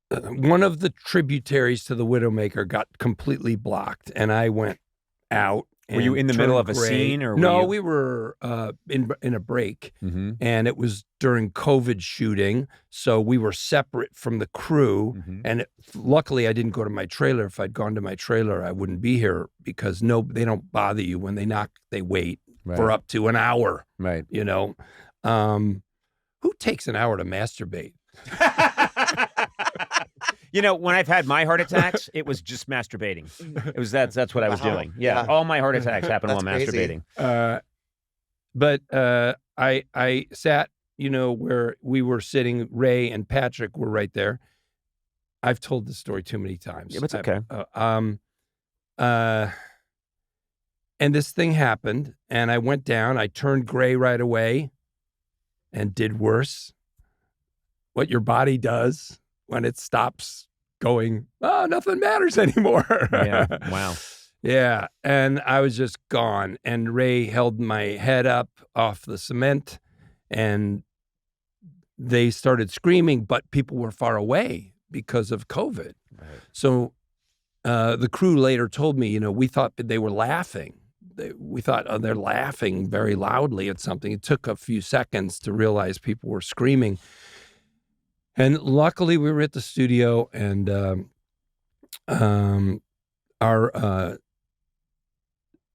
Speaker 1: one of the tributaries to the Widowmaker got completely blocked, and I went out.
Speaker 2: Were you in the middle of a scene, or
Speaker 1: no? We were in a break, and it was during COVID shooting, so we were separate from the crew. And luckily, I didn't go to my trailer. If I'd gone to my trailer, I wouldn't be here, because they don't bother you when they knock. They wait for up to an hour.
Speaker 2: Right.
Speaker 1: You know, who takes an hour to masturbate?
Speaker 2: You know, when I've had my heart attacks, it was just masturbating. It was that's what I was doing. Yeah, all my heart attacks happened while masturbating.
Speaker 1: But I sat, where we were sitting. Ray and Patrick were right there. I've told this story too many times.
Speaker 2: Yeah, it's okay.
Speaker 1: And this thing happened, and I went down. I turned gray right away, and did worse. what your body does when it stops going, oh, nothing matters anymore.
Speaker 2: Yeah. Wow.
Speaker 1: Yeah. And I was just gone. And Ray held my head up off the cement and they started screaming, but people were far away because of COVID. Right. So the crew later told me, we thought they were laughing. We thought, they're laughing very loudly at something. It took a few seconds to realize people were screaming. And luckily we were at the studio and our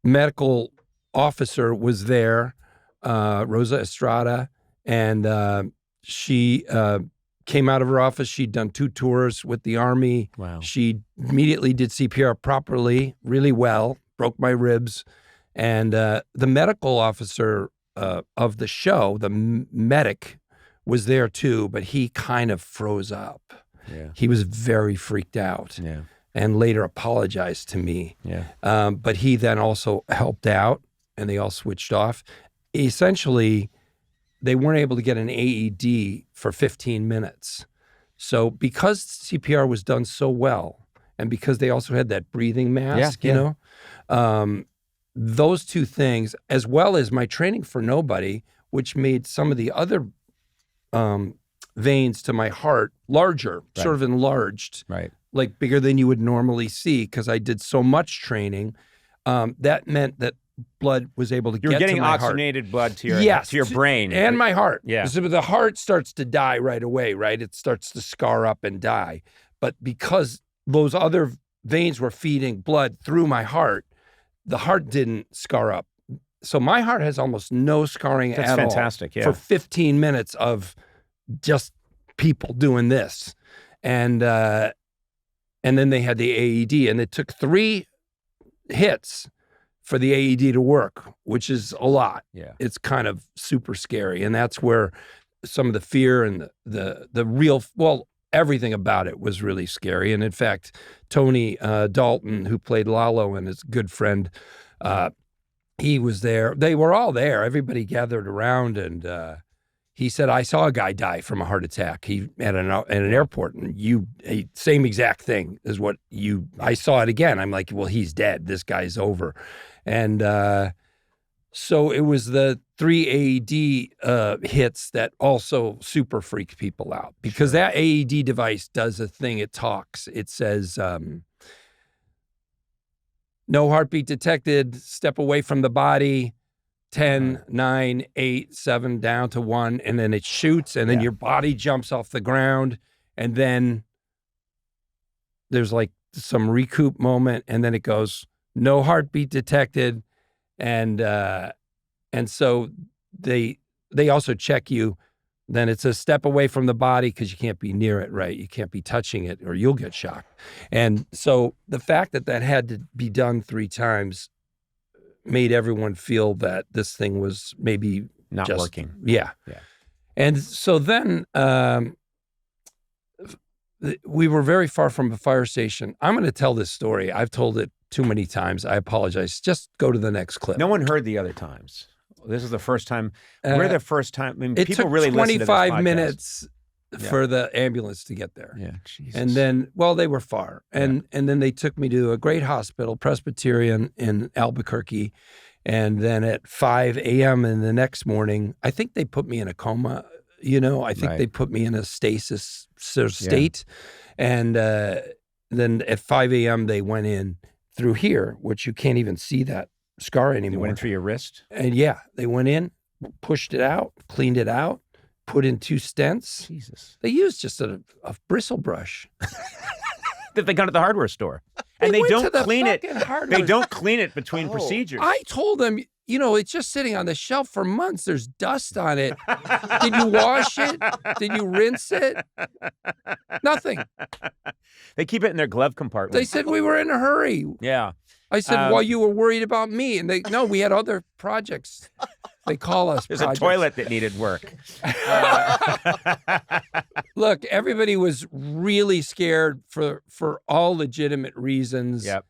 Speaker 1: medical officer was there, Rosa Estrada, and she came out of her office. She'd done 2 tours with the Army.
Speaker 2: Wow.
Speaker 1: She immediately did CPR properly, really well, broke my ribs. And the medical officer of the show, the medic, was there too, but he kind of froze up.
Speaker 2: Yeah.
Speaker 1: He was very freaked out.
Speaker 2: Yeah.
Speaker 1: And later apologized to me.
Speaker 2: Yeah.
Speaker 1: But he then also helped out, and they all switched off. Essentially, they weren't able to get an AED for 15 minutes. So because CPR was done so well, and because they also had that breathing mask, those 2 things, as well as my training for nobody, which made some of the other veins to my heart larger, sort of enlarged, like bigger than you would normally see, because I did so much training. That meant that blood was able to get to my heart.
Speaker 2: You're getting oxygenated blood to your brain.
Speaker 1: And my heart.
Speaker 2: Yeah.
Speaker 1: So the heart starts to die right away, right? It starts to scar up and die. But because those other veins were feeding blood through my heart, the heart didn't scar up. So my heart has almost no scarring at all.
Speaker 2: That's fantastic, yeah.
Speaker 1: For 15 minutes of just people doing this. And then they had the AED, and it took 3 hits for the AED to work, which is a lot.
Speaker 2: Yeah.
Speaker 1: It's kind of super scary. And that's where some of the fear and the real, everything about it was really scary. And in fact, Tony Dalton, who played Lalo and his good friend, he was there. They were all there. Everybody gathered around, and he said, I saw a guy die from a heart attack. He at an airport, and same exact thing as what I saw it again. I'm like, well, he's dead. This guy's over. And so it was the 3 AED hits that also super freaked people out, because that AED device does a thing. It talks. It says, no heartbeat detected, step away from the body, 10, 9, 8, 7, down to 1, and then it shoots, and then your body jumps off the ground, and then there's like some recoup moment, and then it goes, no heartbeat detected, and so they also check you. Then it's a step away from the body, because you can't be near it, right? You can't be touching it, or you'll get shocked. And so the fact that had to be done 3 times made everyone feel that this thing was maybe
Speaker 2: not working.
Speaker 1: Yeah. And so then we were very far from a fire station. I'm going to tell this story. I've told it too many times. I apologize. Just go to the next clip.
Speaker 2: No one heard the other times. This is the first time. We're the first time. I mean,
Speaker 1: it
Speaker 2: people
Speaker 1: took
Speaker 2: really
Speaker 1: 25 minutes for the ambulance to get there.
Speaker 2: Yeah, Jesus.
Speaker 1: And then, they were far. And then they took me to a great hospital, Presbyterian in Albuquerque. And then at 5 a.m. in the next morning, I think they put me in a coma. I think they put me in a stasis state. And then at 5 a.m. they went in through here, which you can't even see that scar anymore.
Speaker 2: They went in through your wrist?
Speaker 1: And they went in, pushed it out, cleaned it out, put in 2 stents.
Speaker 2: Jesus.
Speaker 1: They used just a bristle brush.
Speaker 2: That they got at the hardware store. And they don't clean it. They don't clean it between procedures.
Speaker 1: I told them, it's just sitting on the shelf for months. There's dust on it. Did you wash it? Did you rinse it? Nothing.
Speaker 2: They keep it in their glove compartment.
Speaker 1: They said we were in a hurry.
Speaker 2: Yeah.
Speaker 1: I said, well, you were worried about me. And no, we had other projects. They call us
Speaker 2: There's
Speaker 1: projects.
Speaker 2: a toilet that needed work.
Speaker 1: Look, everybody was really scared for all legitimate reasons.
Speaker 2: Yep.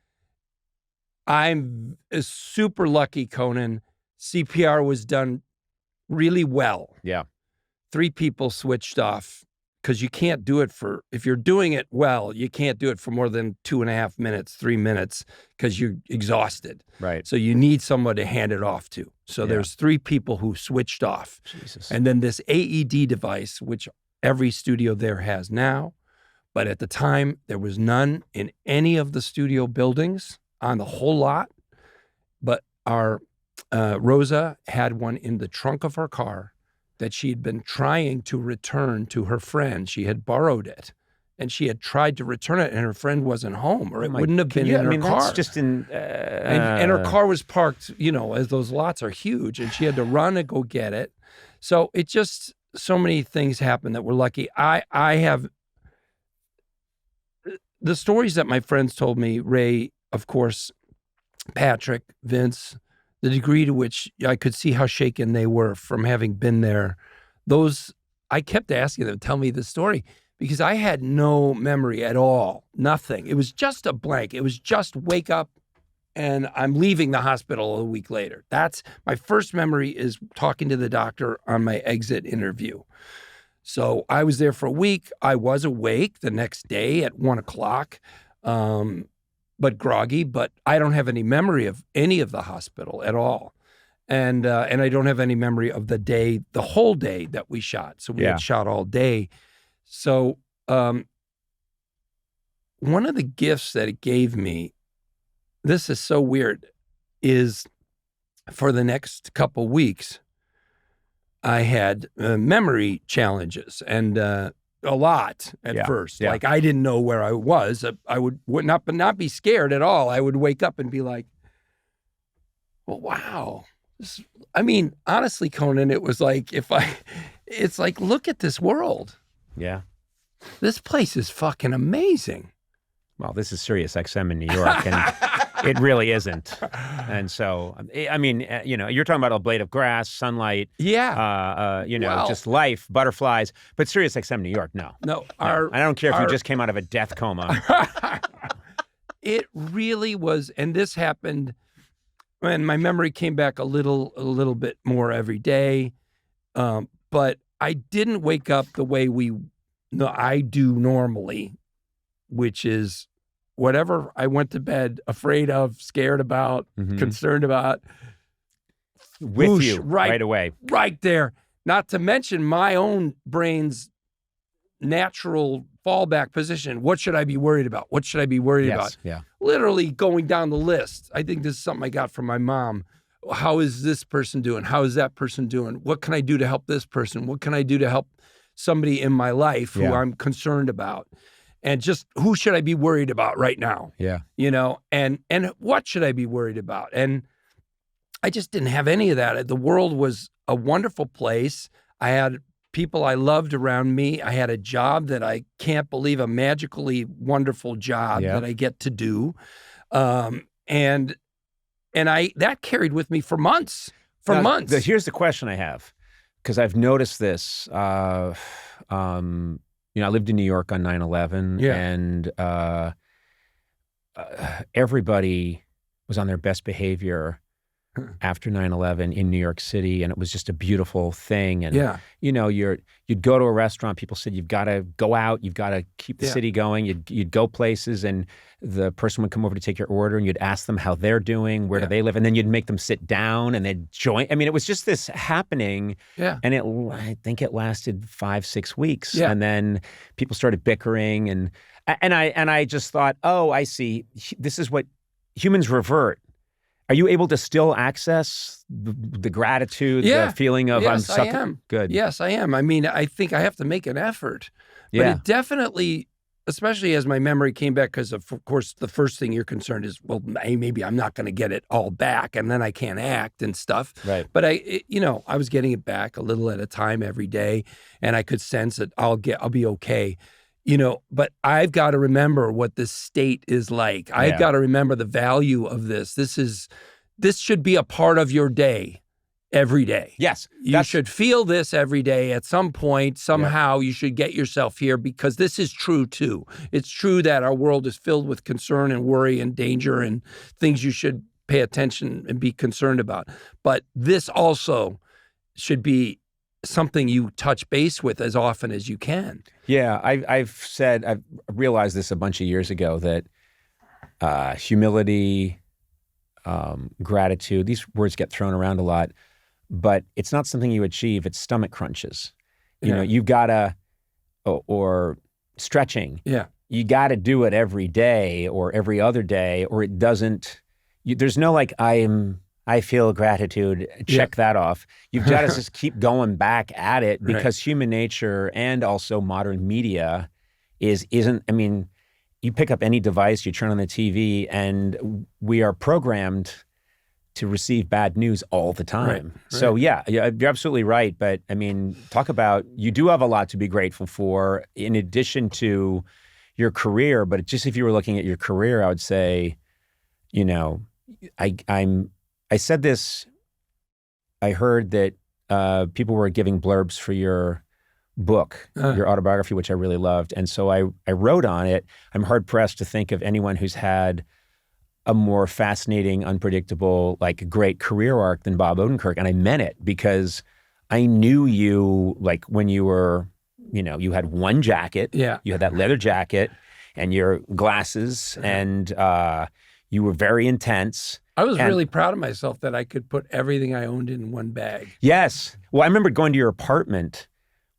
Speaker 1: I'm super lucky, Conan. CPR was done really well.
Speaker 2: Yeah.
Speaker 1: 3 people switched off because you can't do it if you're doing it well, you can't do it for more than 2.5 minutes, 3 minutes, because you're exhausted.
Speaker 2: Right.
Speaker 1: So you need someone to hand it off to. So there's 3 people who switched off.
Speaker 2: Jesus.
Speaker 1: And then this AED device, which every studio there has now, but at the time there was none in any of the studio buildings on the whole lot. But our Rosa had one in the trunk of her car that she had been trying to return to her friend. She had borrowed it, and she had tried to return it, and her friend wasn't home, or it wouldn't have been in her car.
Speaker 2: That's just in...
Speaker 1: and her car was parked, as those lots are huge, and she had to run and go get it. So it just, so many things happened that were lucky. I have... The stories that my friends told me, Ray, of course, Patrick, Vince, the degree to which I could see how shaken they were from having been there, I kept asking them, tell me the story, because I had no memory at all, nothing. It was just a blank. It was just wake up and I'm leaving the hospital a week later. That's my first memory, is talking to the doctor on my exit interview. So I was there for a week. I was awake the next day at 1:00. But groggy, but I don't have any memory of any of the hospital at all. And I don't have any memory of the whole day that we shot. So we had shot all day. So one of the gifts that it gave me, this is so weird, is for the next couple weeks, I had memory challenges, and a lot at first.
Speaker 2: Yeah.
Speaker 1: Like I didn't know where I was. I would not be scared at all. I would wake up and be like, well, wow. Honestly, Conan, it was like, it's like, look at this world.
Speaker 2: Yeah.
Speaker 1: This place is fucking amazing.
Speaker 2: Well, this is Sirius XM in New York, and it really isn't. And so, you're talking about a blade of grass, sunlight, just life, butterflies. But Sirius XM New York, no. I don't care if you just came out of a death coma.
Speaker 1: It really was, and this happened when my memory came back a little bit more every day. But I didn't wake up the way I do normally, which is whatever I went to bed afraid of, scared about, concerned about.
Speaker 2: With you right away.
Speaker 1: Right there. Not to mention my own brain's natural fallback position. What should I be worried about? What should I be worried about?
Speaker 2: Yeah.
Speaker 1: Literally going down the list. I think this is something I got from my mom. How is this person doing? How is that person doing? What can I do to help this person? What can I do to help somebody in my life who I'm concerned about? And just who should I be worried about right now?
Speaker 2: Yeah.
Speaker 1: And what should I be worried about? And I just didn't have any of that. The world was a wonderful place. I had people I loved around me. I had a job that I can't believe, a magically wonderful job that I get to do. And that carried with me for months.
Speaker 2: Here's the question I have, because I've noticed this. I lived in New York on 9/11, and everybody was on their best behavior after 9/11 in New York City, and it was just a beautiful thing. And you'd go to a restaurant, people said you've got to go out, you've got to keep the city going. You'd go places, and the person would come over to take your order, and you'd ask them how they're doing, where do they live, and then you'd make them sit down, and they'd join. It was just this happening, and I think it lasted 5-6 weeks, and then people started bickering, and I just thought, oh, I see, this is what humans revert. Are you able to still access the gratitude, the feeling of
Speaker 1: yes,
Speaker 2: I
Speaker 1: am.
Speaker 2: Good.
Speaker 1: Yes, I am. I think I have to make an effort. But it definitely, especially as my memory came back, because of course the first thing you're concerned is, well, maybe I'm not going to get it all back, and then I can't act and stuff.
Speaker 2: Right.
Speaker 1: But I was getting it back a little at a time every day, and I could sense that I'll be okay. But I've got to remember what this state is like. I've got to remember the value of this. This should be a part of your day every day.
Speaker 2: Yes.
Speaker 1: You should feel this every day at some point. Somehow you should get yourself here, because this is true too. It's true that our world is filled with concern and worry and danger and things you should pay attention and be concerned about. But this also should be something you touch base with as often as you can.
Speaker 2: Yeah, I've realized this a bunch of years ago that humility, gratitude, these words get thrown around a lot, but it's not something you achieve, it's stomach crunches. You know, you've gotta, or stretching.
Speaker 1: Yeah.
Speaker 2: You gotta do it every day or every other day, or it doesn't, there's no like, I feel gratitude, check that off. You've got to just keep going back at it because human nature and also modern media isn't, I mean, you pick up any device, you turn on the TV, and we are programmed to receive bad news all the time. Right. So yeah, you're absolutely right. But I mean, talk about, you do have a lot to be grateful for in addition to your career. But just if you were looking at your career, I would say, you know, I said this, I heard that people were giving blurbs for your book, your autobiography, which I really loved. And so I wrote on it. I'm hard pressed to think of anyone who's had a more fascinating, unpredictable, like great career arc than Bob Odenkirk. And I meant it because I knew you like when you were, you know, you had one jacket, you had that leather jacket and your glasses and you were very intense.
Speaker 1: I was really proud of myself that I could put everything I owned in one bag.
Speaker 2: Yes. Well, I remember going to your apartment.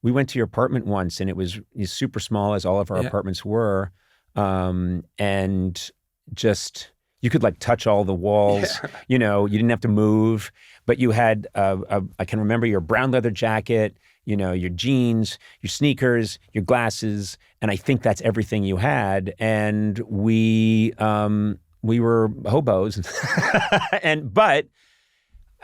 Speaker 2: We went to your apartment once and it was super small as all of our apartments were. And just, you could like touch all the walls, you know, you didn't have to move, but you had, I can remember your brown leather jacket, you know, your jeans, your sneakers, your glasses. And I think that's everything you had. And we were hobos. But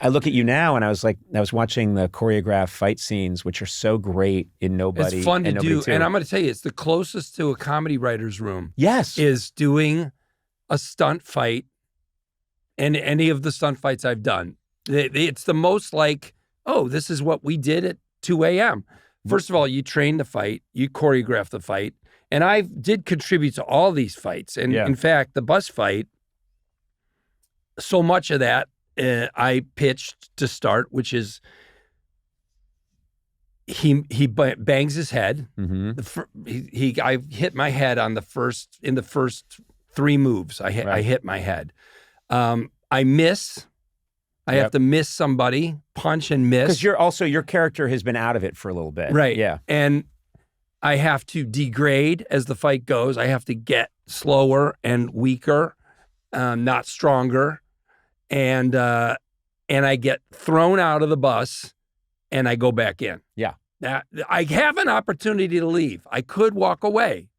Speaker 2: I look at you now and I was like, I was watching the choreographed fight scenes, which are so great in Nobody.
Speaker 1: It's fun to do.
Speaker 2: Too.
Speaker 1: And I'm going to tell you, it's the closest to a comedy writer's room.
Speaker 2: Yes.
Speaker 1: Is doing a stunt fight and any of the stunt fights I've done. It's the most like, oh, this is what we did at 2 a.m. First of all, you train the fight, you choreograph the fight. And I did contribute to all these fights. And in fact, the bus fight, so much of that I pitched to start, which is he bangs his head. Mm-hmm. I hit my head in the first 3 moves. I hit my head. I miss. I have to miss somebody, punch and miss.
Speaker 2: Because your character has been out of it for a little bit.
Speaker 1: Right.
Speaker 2: Yeah.
Speaker 1: And I have to degrade as the fight goes. I have to get slower and weaker, not stronger. And I get thrown out of the bus and I go back in.
Speaker 2: Yeah.
Speaker 1: I have an opportunity to leave. I could walk away.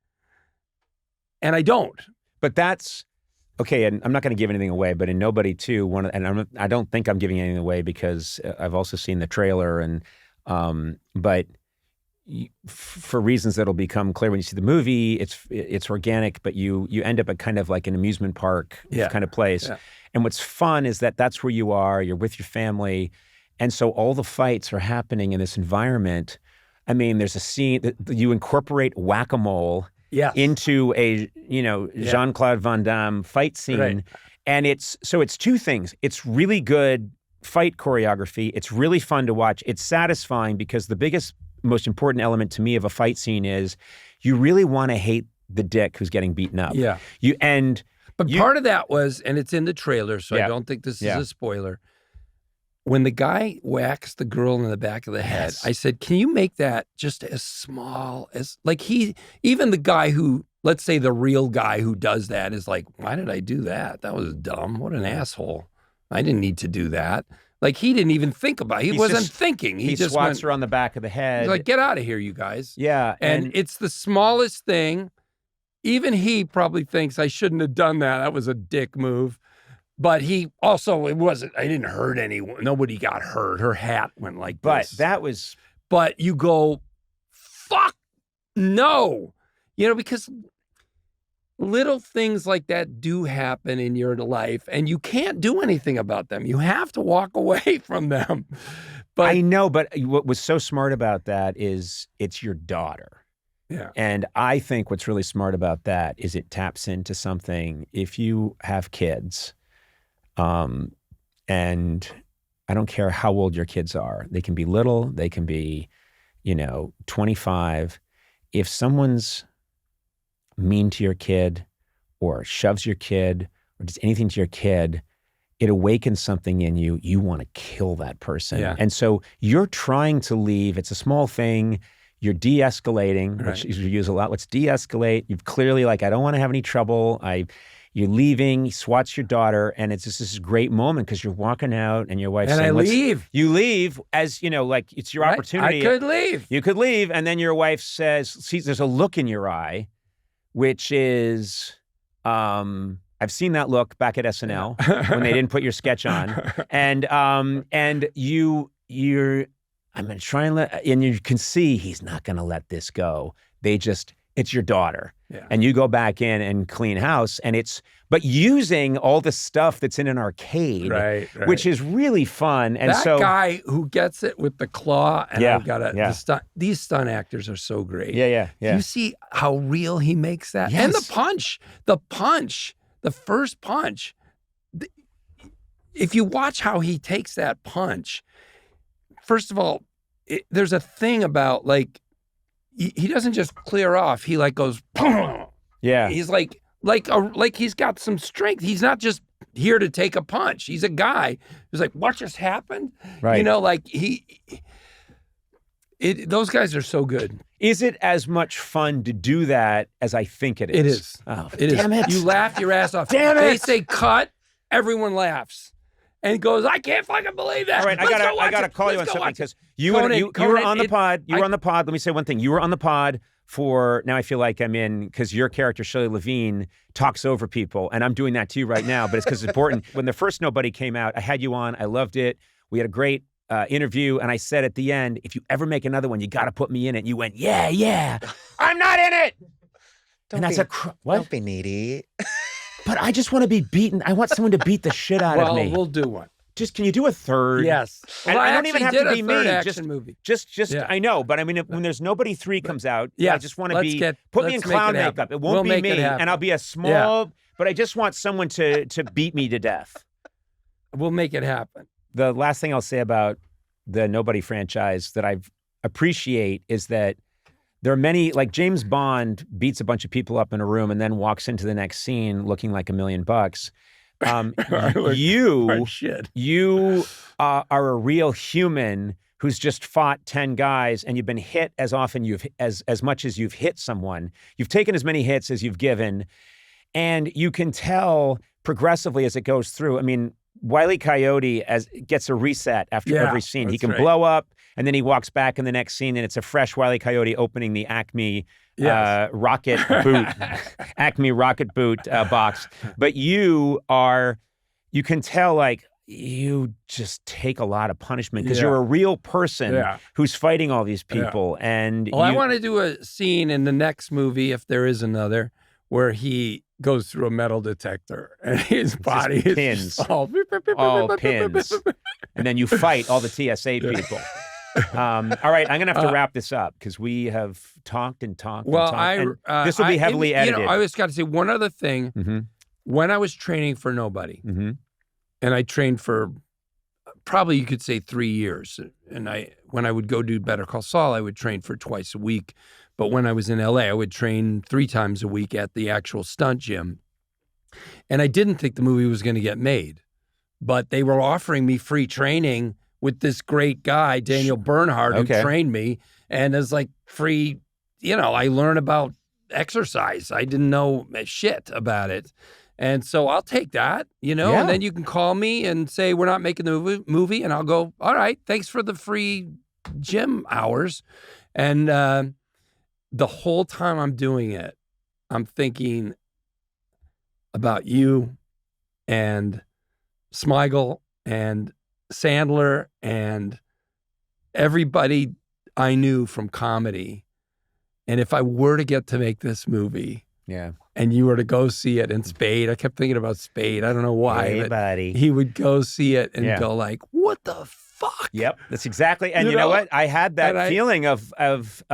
Speaker 1: And I don't.
Speaker 2: But that's, okay, and I'm not going to give anything away, but in Nobody too, I don't think I'm giving anything away because I've also seen the trailer and, but for reasons that'll become clear when you see the movie, it's organic, but you end up at kind of like an amusement park kind of place. Yeah. And what's fun is that that's where you are, you're with your family, and so all the fights are happening in this environment. I mean, there's a scene that you incorporate whack-a-mole into a, Jean-Claude Van Damme fight scene. Right. And it's 2 things. It's really good fight choreography. It's really fun to watch. It's satisfying because the biggest, most important element to me of a fight scene is you really want to hate the dick who's getting beaten up.
Speaker 1: Yeah. But part of that was, and it's in the trailer, so I don't think this is a spoiler. When the guy whacks the girl in the back of the head, I said, can you make that just as small as, like even the guy who, let's say the real guy who does that is like, why did I do that? That was dumb. What an asshole. I didn't need to do that. Like, he didn't even think about it. He wasn't thinking. He just
Speaker 2: swats her on the back of the head.
Speaker 1: He's like, get out of here, you guys.
Speaker 2: Yeah.
Speaker 1: And it's the smallest thing. Even he probably thinks I shouldn't have done that. That was a dick move. But he also, I didn't hurt anyone. Nobody got hurt. Her hat went like this. But you go, fuck no. Because little things like that do happen in your life and you can't do anything about them. You have to walk away from them. But
Speaker 2: I know, but what was so smart about that is it's your daughter.
Speaker 1: Yeah.
Speaker 2: And I think what's really smart about that is it taps into something. If you have kids, and I don't care how old your kids are. They can be little, they can be, 25. If someone's mean to your kid or shoves your kid or does anything to your kid, it awakens something in you. You want to kill that person.
Speaker 1: Yeah.
Speaker 2: And so you're trying to leave. It's a small thing. You're de-escalating, which you use a lot. Let's de-escalate. You've clearly I don't want to have any trouble. You're leaving. He swats your daughter, and it's just this great moment because you're walking out, and your wife's saying,
Speaker 1: I leave.
Speaker 2: You leave as it's your opportunity.
Speaker 1: I could leave.
Speaker 2: You could leave, and then your wife says, "See, there's a look in your eye, which is." I've seen that look back at SNL when they didn't put your sketch on, and you're. I'm gonna try and you can see he's not gonna let this go. It's your daughter, and you go back in and clean house, but using all the stuff that's in an arcade, which is really fun. And
Speaker 1: that guy who gets it with the claw, and these stunt actors are so great.
Speaker 2: Yeah.
Speaker 1: You see how real he makes that, and the punch, the first punch. If you watch how he takes that punch, first of all, there's a thing about he doesn't just clear off. He goes,
Speaker 2: yeah.
Speaker 1: He's like he's got some strength. He's not just here to take a punch. He's a guy who's like, what just happened?
Speaker 2: Right.
Speaker 1: Those guys are so good.
Speaker 2: Is it as much fun to do that as I think it is?
Speaker 1: It is.
Speaker 2: Oh,
Speaker 1: it
Speaker 2: damn
Speaker 1: is.
Speaker 2: it.
Speaker 1: You laugh your ass off.
Speaker 2: Damn it.
Speaker 1: They say cut, everyone laughs. And goes, I can't fucking believe that.
Speaker 2: All right, I gotta call you on something because you were on the pod. You were on the pod. Let me say one thing. You were on the pod for, now I feel like I'm in, because your character, Shelley Levene, talks over people. And I'm doing that to you right now, but it's because it's important. When the first Nobody came out, I had you on. I loved it. We had a great interview. And I said at the end, if you ever make another one, you got to put me in it. You went, yeah. I'm not in it.
Speaker 3: Don't be needy.
Speaker 2: But I just want to be beaten. I want someone to beat the shit out of me.
Speaker 1: Well, we'll do one.
Speaker 2: Just, can you do a third?
Speaker 1: Yes.
Speaker 2: Well, I don't even have to be me.
Speaker 1: Movie.
Speaker 2: I know, but I mean, when there's Nobody 3 comes out, I just want to put me in clown makeup. It won't be me, and I'll be a small, but I just want someone to beat me to death.
Speaker 1: We'll make it happen.
Speaker 2: The last thing I'll say about the Nobody franchise that I appreciate is that there are many, like James Bond beats a bunch of people up in a room and then walks into the next scene looking like $1 million. You are a real human who's just fought 10 guys, and you've been hit as often as much as you've hit someone. You've taken as many hits as you've given, and you can tell progressively as it goes through. I mean, Wile E. Coyote gets a reset after every scene. He can blow up, and then he walks back in the next scene, and it's a fresh Wile E. Coyote opening the Acme rocket boot, Acme rocket boot box. But you can tell you just take a lot of punishment because you're a real person who's fighting all these people. And
Speaker 1: I want to do a scene in the next movie, if there is another, where he goes through a metal detector and his body is
Speaker 2: pins.
Speaker 1: all
Speaker 2: pins. And then you fight all the TSA people. All right, I'm going to have to wrap this up because we have talked and talked.
Speaker 1: Well,
Speaker 2: and this will be heavily edited.
Speaker 1: I just got to say one other thing.
Speaker 2: Mm-hmm.
Speaker 1: When I was training for Nobody,
Speaker 2: mm-hmm.
Speaker 1: and I trained for probably you could say 3 years, and when I would go do Better Call Saul, I would train for twice a week. But when I was in LA, I would train 3 times a week at the actual stunt gym. And I didn't think the movie was going to get made, but they were offering me free training with this great guy, Daniel Bernhardt, who trained me. And it's like free, I learned about exercise. I didn't know shit about it. And so I'll take that, and then you can call me and say, we're not making the movie. And I'll go, all right, thanks for the free gym hours. And the whole time I'm doing it, I'm thinking about you and Smigel and Sandler and everybody I knew from comedy. And if I were to get to make this movie, and you were to go see it, and Spade, I kept thinking about Spade. I don't know why.
Speaker 2: Hey, buddy.
Speaker 1: He would go see it and go like, what the fuck?
Speaker 2: Yep, that's exactly. And you know what? I had that feeling of it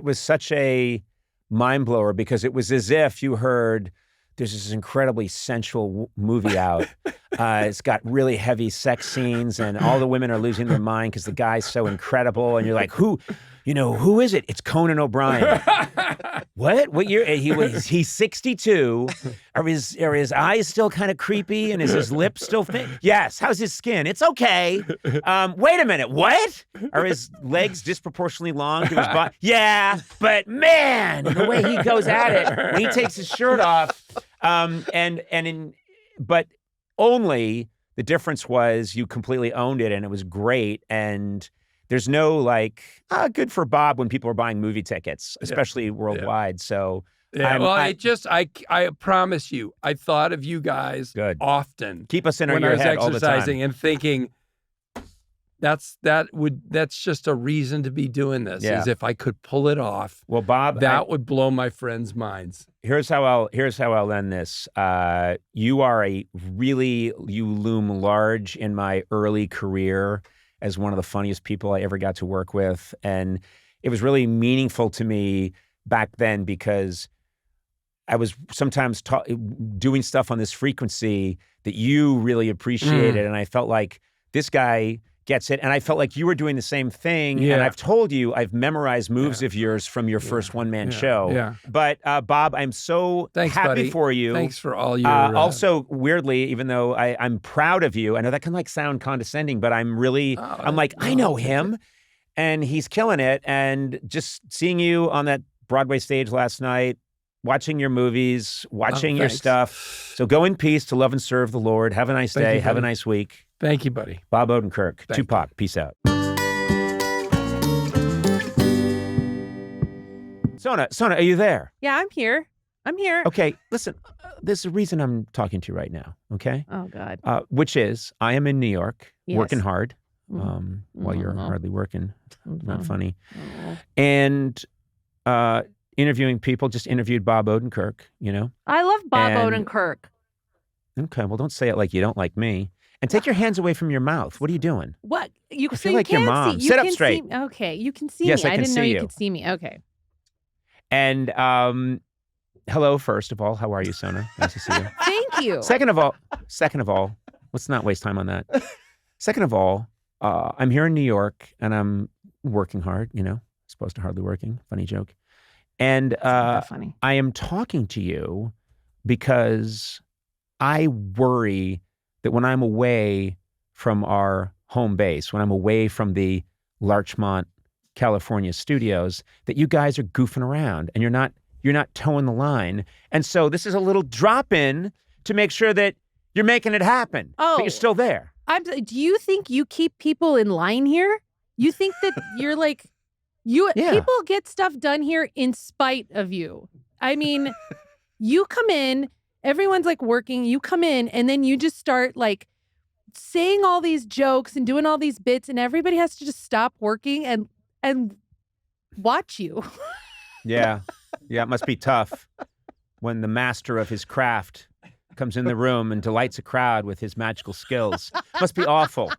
Speaker 2: was such a mind blower because it was as if you heard there's this incredibly sensual movie out. It's got really heavy sex scenes, and all the women are losing their mind because the guy's so incredible. And you're like, who is it? It's Conan O'Brien. What year? He's 62. Are his eyes still kind of creepy, and is his lips still thin? Yes. How's his skin? It's okay. Wait a minute. What? Are his legs disproportionately long to his body? Yeah, but man, the way he goes at it when he takes his shirt off. But only the difference was you completely owned it, and it was great. And there's no like, good for Bob when people are buying movie tickets, especially worldwide. So
Speaker 1: I promise you, I thought of you guys often.
Speaker 2: Keep us in
Speaker 1: your
Speaker 2: head all the time.
Speaker 1: When I was exercising and thinking, that's just a reason to be doing this. Is if I could pull it off.
Speaker 2: Well, Bob,
Speaker 1: that would blow my friends' minds.
Speaker 2: Here's how I'll end this. You loom large in my early career as one of the funniest people I ever got to work with. And it was really meaningful to me back then because I was sometimes doing stuff on this frequency that you really appreciated. And I felt like this guy gets it. And I felt like you were doing the same thing. Yeah. And I've told you, I've memorized moves of yours from your first one-man show. Yeah. But Bob, I'm so happy
Speaker 1: buddy.
Speaker 2: For you.
Speaker 1: Thanks for all your...
Speaker 2: Also, weirdly, even though I'm proud of you, I know that can like sound condescending, but I'm really, I know him and he's killing it. And just seeing you on that Broadway stage last night, watching your movies, watching your stuff. So go in peace to love and serve the Lord. Have a nice day. Have a nice week.
Speaker 1: Thank you, buddy.
Speaker 2: Bob Odenkirk, Tupac. Peace out. Sona, are you there?
Speaker 4: Yeah, I'm here.
Speaker 2: Okay, listen, there's a reason I'm talking to you right now, okay?
Speaker 4: Oh, God.
Speaker 2: Which is, I am in New York, working hard, while you're hardly working. Not funny. And interviewing people, just interviewed Bob Odenkirk, you know?
Speaker 4: I love Bob Odenkirk.
Speaker 2: Okay, well, don't say it like you don't like me. And take your hands away from your mouth. What are you doing?
Speaker 4: What?
Speaker 2: I feel like your mom. Sit up straight.
Speaker 4: Okay, you can see
Speaker 2: me.
Speaker 4: I didn't know you could see me. Okay.
Speaker 2: And hello, first of all. How are you, Sona? Nice to see you.
Speaker 4: Thank you.
Speaker 2: Second of all, let's not waste time on that. Second of all, I'm here in New York and I'm working hard, you know, supposed to hardly working. Funny joke. And
Speaker 4: funny.
Speaker 2: I am talking to you because I worry that when I'm away from our home base, when I'm away from the Larchmont, California studios, that you guys are goofing around and you're not towing the line. And so this is a little drop-in to make sure that you're making it happen.
Speaker 4: Oh,
Speaker 2: but you're still there.
Speaker 4: Do you think you keep people in line here? You think that you're like, people get stuff done here in spite of you. I mean, you come in, everyone's like working, you come in and then you just start like saying all these jokes and doing all these bits and everybody has to just stop working and watch you.
Speaker 2: Yeah. Yeah, it must be tough when the master of his craft comes in the room and delights a crowd with his magical skills. Must be awful.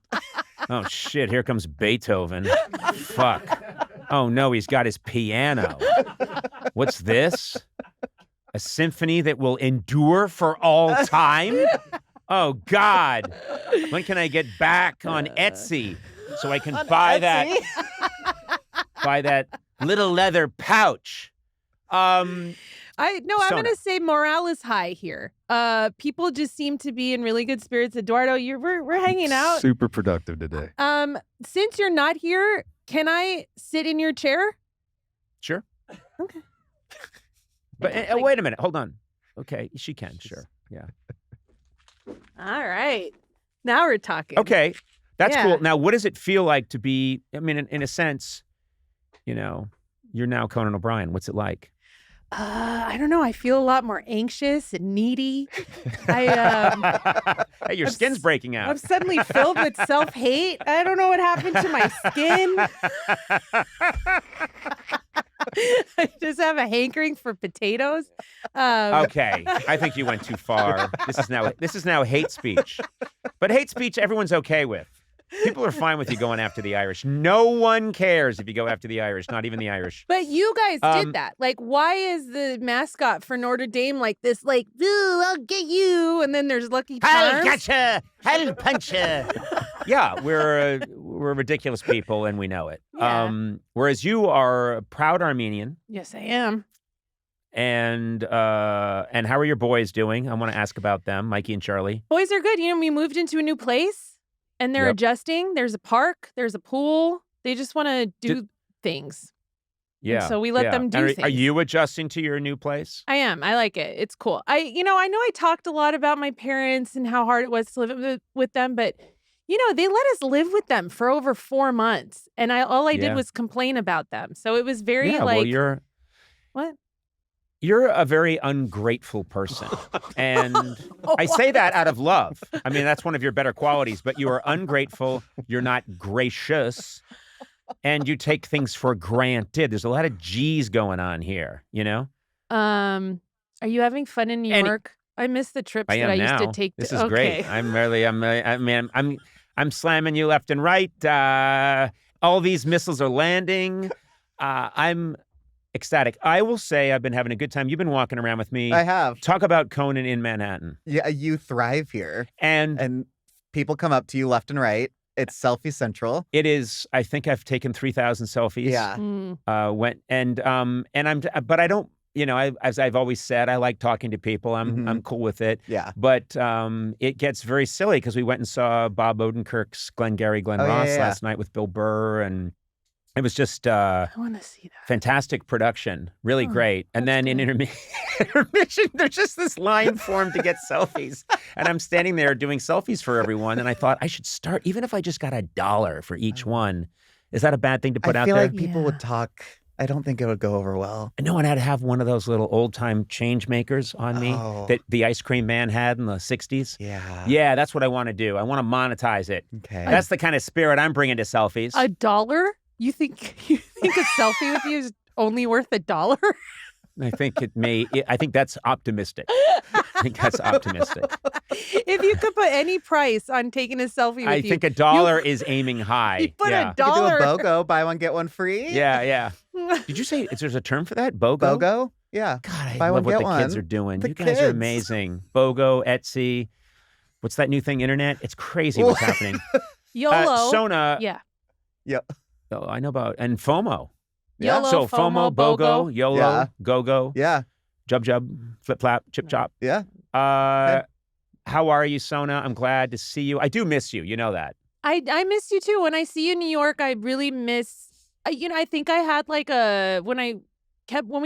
Speaker 2: Oh, shit, here comes Beethoven. Fuck. Oh, no, he's got his piano. What's this? A symphony that will endure for all time? Oh, God. When can I get back on Etsy so I can buy that little leather pouch?
Speaker 4: I'm going to say morale is high here. People just seem to be in really good spirits. Eduardo, we're hanging out.
Speaker 3: Super productive today.
Speaker 4: Since you're not here, can I sit in your chair?
Speaker 2: Sure.
Speaker 4: Okay.
Speaker 2: But wait a minute. Hold on. Okay, she can. Sure. Yeah.
Speaker 4: All right. Now we're talking.
Speaker 2: Okay. That's cool. Now, what does it feel like to be, I mean, in a sense, you know, you're now Conan O'Brien. What's it like?
Speaker 4: I don't know. I feel a lot more anxious and needy.
Speaker 2: Hey, your skin's breaking out.
Speaker 4: I'm suddenly filled with self-hate. I don't know what happened to my skin. I just have a hankering for potatoes.
Speaker 2: Okay, I think you went too far. This is now hate speech, but hate speech everyone's okay with. People are fine with you going after the Irish. No one cares if you go after the Irish, not even the Irish.
Speaker 4: But you guys did that. Like, why is the mascot for Notre Dame like this? Like, ooh, I'll get you. And then there's Lucky Charms.
Speaker 2: I'll gotcha. I'll punch you. Yeah, we're ridiculous people, and we know it.
Speaker 4: Yeah.
Speaker 2: Whereas you are a proud Armenian.
Speaker 4: Yes, I am.
Speaker 2: And how are your boys doing? I want to ask about them, Mikey and Charlie.
Speaker 4: Boys are good. You know, we moved into a new place, and they're adjusting. There's a park. There's a pool. They just want to do things.
Speaker 2: Yeah.
Speaker 4: And so we let them do things.
Speaker 2: Are you adjusting to your new place?
Speaker 4: I am. I like it. It's cool. I know I talked a lot about my parents and how hard it was to live with them, but they let us live with them for over 4 months, and all I did was complain about them. So it was very what?
Speaker 2: You're a very ungrateful person. And I say that out of love. I mean, that's one of your better qualities, but you are ungrateful. You're not gracious. And you take things for granted. There's a lot of G's going on here,
Speaker 4: Are you having fun in New York? I miss the trips that I used to take.
Speaker 2: This is great. I'm slamming you left and right. All these missiles are landing. I'm ecstatic. I will say I've been having a good time. You've been walking around with me.
Speaker 3: I have.
Speaker 2: Talk about Conan in Manhattan.
Speaker 3: Yeah, you thrive here.
Speaker 2: And
Speaker 3: people come up to you left and right. It's selfie central.
Speaker 2: It is. I think I've taken 3,000 selfies.
Speaker 3: Yeah.
Speaker 2: But I don't, as I've always said, I like talking to people. I'm cool with it.
Speaker 3: Yeah.
Speaker 2: But it gets very silly because we went and saw Bob Odenkirk's Glengarry Glen Ross last night with Bill Burr, and it was just
Speaker 4: I want to see that.
Speaker 2: Fantastic production, really great. And then in intermission, there's just this line formed to get selfies, and I'm standing there doing selfies for everyone. And I thought I should start, even if I just got $1 for each one. Is that a bad thing to put out there?
Speaker 3: I feel like people would talk. I don't think it would go over well.
Speaker 2: No one had to have one of those little old-time change makers on me that the ice cream man had in the 60s.
Speaker 3: Yeah.
Speaker 2: Yeah, that's what I want to do. I want to monetize it.
Speaker 3: Okay.
Speaker 2: That's the kind of spirit I'm bringing to selfies.
Speaker 4: $1? You think a selfie with you is only worth $1?
Speaker 2: I think that's optimistic.
Speaker 4: If you could put any price on taking a selfie with you.
Speaker 2: I think $1 is aiming high.
Speaker 4: You put $1.
Speaker 3: You could do a BOGO, buy one, get one free.
Speaker 2: Yeah. Did you say there's a term for that? BOGO?
Speaker 3: BOGO? Yeah.
Speaker 2: God, I
Speaker 3: buy
Speaker 2: love
Speaker 3: one,
Speaker 2: what
Speaker 3: get
Speaker 2: the
Speaker 3: one.
Speaker 2: kids are doing.
Speaker 3: The
Speaker 2: You guys are
Speaker 3: kids.
Speaker 2: amazing. BOGO, Etsy. What's that new thing? Internet? It's crazy what's happening.
Speaker 4: YOLO.
Speaker 2: Sona.
Speaker 4: Yeah.
Speaker 3: Yep.
Speaker 2: Oh, I know about, and FOMO.
Speaker 3: Yeah.
Speaker 4: YOLO,
Speaker 2: So FOMO, BOGO, YOLO,
Speaker 3: Yeah.
Speaker 2: GO-GO,
Speaker 3: Yeah.
Speaker 2: Jub, Flip Flap, Chip Chop.
Speaker 3: Yeah.
Speaker 2: How are you, Sona? I'm glad to see you. I do miss you. You know that.
Speaker 4: I miss you too. When I see you in New York, I really miss. I think I had like when we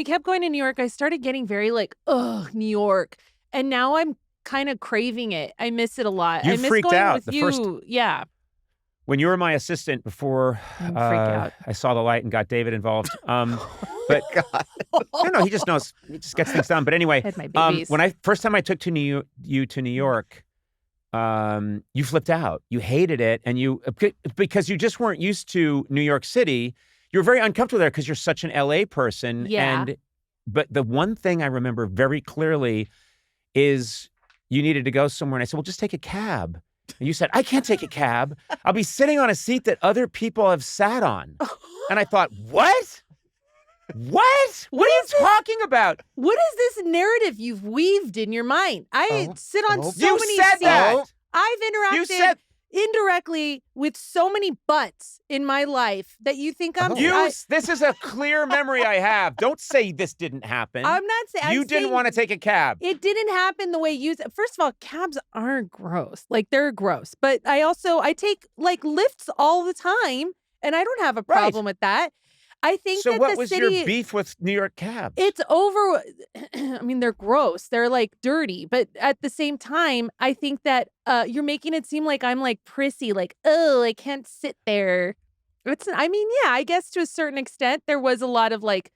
Speaker 4: kept going to New York, I started getting very like, ugh, New York, and now I'm kind of craving it. I miss it a lot.
Speaker 2: You
Speaker 4: I miss
Speaker 2: freaked
Speaker 4: going
Speaker 2: out
Speaker 4: with
Speaker 2: the
Speaker 4: you.
Speaker 2: first-
Speaker 4: Yeah.
Speaker 2: When you were my assistant before
Speaker 4: Freak out.
Speaker 2: I saw the light and got David involved. But
Speaker 3: God.
Speaker 2: no, he just knows. He just gets things done. But anyway,
Speaker 4: Had my babies.
Speaker 2: when first time I took to you to New York, you flipped out. You hated it, and because you just weren't used to New York City. You were very uncomfortable there because you're such an LA person.
Speaker 4: Yeah.
Speaker 2: But the one thing I remember very clearly is you needed to go somewhere, and I said, "Well, just take a cab." And you said, "I can't take a cab. I'll be sitting on a seat that other people have sat on." And I thought, what? What? What are you talking about?
Speaker 4: What is this narrative you've weaved in your mind? I sit on so
Speaker 2: You
Speaker 4: many
Speaker 2: said
Speaker 4: seats.
Speaker 2: that.
Speaker 4: I've interacted indirectly with so many butts in my life that you think I'm.
Speaker 2: This is a clear memory I have. Don't say this didn't happen.
Speaker 4: I'm not saying
Speaker 2: you didn't want to take a cab.
Speaker 4: It didn't happen the way you said. First of all, cabs aren't gross. Like, they're gross. But I take like lifts all the time, and I don't have a problem with that. I think
Speaker 2: so.
Speaker 4: that
Speaker 2: What
Speaker 4: the
Speaker 2: was
Speaker 4: city,
Speaker 2: your beef with New York cabs?
Speaker 4: It's over. I mean, they're gross. They're like dirty. But at the same time, I think that you're making it seem like I'm like prissy, like, oh, I can't sit there. I guess to a certain extent, there was a lot of like,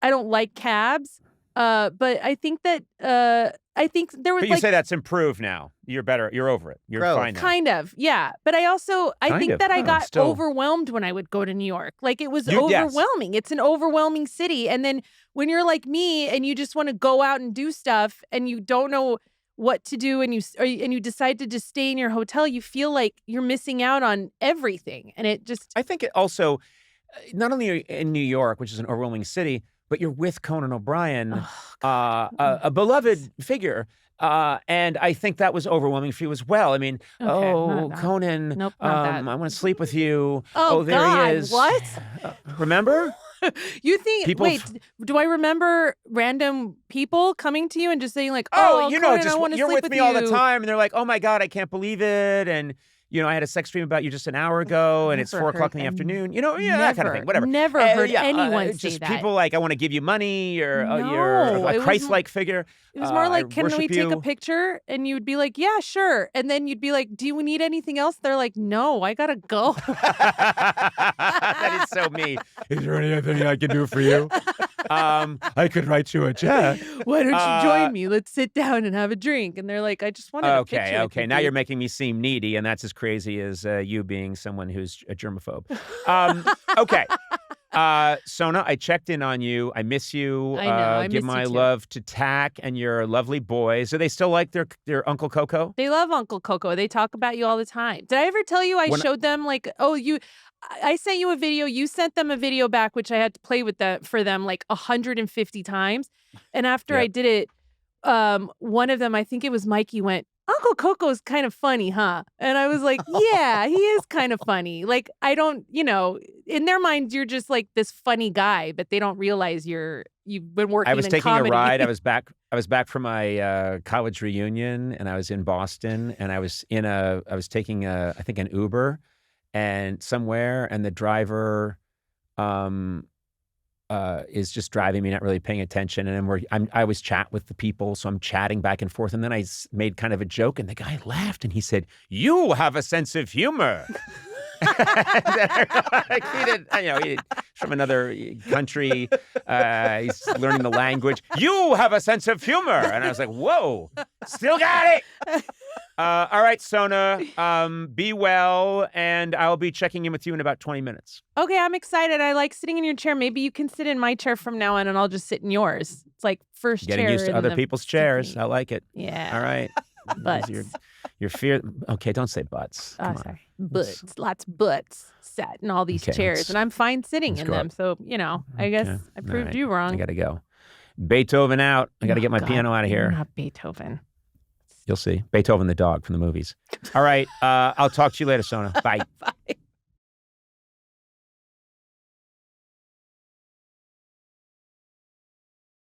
Speaker 4: I don't like cabs. But I think that there was.
Speaker 2: But you say that's improved now. You're better. You're over it. You're fine now.
Speaker 4: Kind of, yeah. But I think that I got overwhelmed when I would go to New York. Like, it was overwhelming. Yes. It's an overwhelming city. And then when you're like me and you just want to go out and do stuff and you don't know what to do and you decide to just stay in your hotel, you feel like you're missing out on everything. And it just...
Speaker 2: I think it also, not only in New York, which is an overwhelming city, but you're with Conan O'Brien, a beloved figure. And I think that was overwhelming for you as well. I mean, Conan,
Speaker 4: nope, I
Speaker 2: want to sleep with you.
Speaker 4: Oh,
Speaker 2: there
Speaker 4: God,
Speaker 2: he is.
Speaker 4: what?
Speaker 2: Remember?
Speaker 4: You think,
Speaker 2: people
Speaker 4: do I remember random people coming to you and just saying like,
Speaker 2: you know,
Speaker 4: Conan,
Speaker 2: just
Speaker 4: I want to
Speaker 2: you're
Speaker 4: sleep
Speaker 2: with me all the time. And they're like, oh my God, I can't believe it. And, you know, I had a sex dream about you just an hour ago and it's 4 o'clock in the afternoon. You know, that kind of thing, whatever.
Speaker 4: Never heard anyone say
Speaker 2: just
Speaker 4: that.
Speaker 2: people like, I want to give you money or
Speaker 4: No,
Speaker 2: you're a Christ-like figure.
Speaker 4: It was more like, can we take
Speaker 2: you.
Speaker 4: a picture? And you'd be like, yeah, sure. And then you'd be like, do you need anything else? They're like, no, I gotta go.
Speaker 2: That is so me. Is there anything I can do for you? I could write you a check.
Speaker 4: Why don't you join me? Let's sit down and have a drink. And they're like, I just wanted a picture.
Speaker 2: Okay. Now you're making me seem needy, and that's as crazy as you being someone who's a germaphobe. Okay. Sona, I checked in on you. I miss you.
Speaker 4: I know. I
Speaker 2: give
Speaker 4: miss
Speaker 2: my
Speaker 4: you too.
Speaker 2: love to Tack and your lovely boys. Do they still like their Uncle Coco?
Speaker 4: They love Uncle Coco. They talk about you all the time. Did I ever tell you I showed them like, I sent you a video. You sent them a video back, which I had to play with for them like 150 times. And after I did it, one of them, I think it was Mikey, went, Uncle Coco's kind of funny, huh? And I was like, yeah, he is kind of funny. Like, I don't, in their minds, you're just like this funny guy, but they don't realize you've been working in comedy.
Speaker 2: I was taking a ride. I was back from my college reunion, and I was in Boston, and I was taking I think an Uber and somewhere, and the driver is just driving me, not really paying attention. And I always chat with the people, so I'm chatting back and forth. And then I made kind of a joke, and the guy laughed, and he said, "You have a sense of humor." He's from another country. He's learning the language. You have a sense of humor. And I was like, whoa, still got it. All right, Sona, be well, and I'll be checking in with you in about 20 minutes.
Speaker 4: Okay, I'm excited. I like sitting in your chair. Maybe you can sit in my chair from now on, and I'll just sit in yours. It's like first
Speaker 2: Getting
Speaker 4: chair.
Speaker 2: used to other people's chairs. I like it.
Speaker 4: Yeah.
Speaker 2: All right.
Speaker 4: Butts.
Speaker 2: Your fear. Okay, don't say butts. Come on.
Speaker 4: Sorry. Butts. Lots of butts sat in all these chairs, and I'm fine sitting in them. So, I guess I proved you wrong.
Speaker 2: I got to go. Beethoven out. I got to get my piano out of here.
Speaker 4: Not Beethoven.
Speaker 2: You'll see. Beethoven the dog from the movies. All right. I'll talk to you later, Sona. Bye.
Speaker 4: Bye.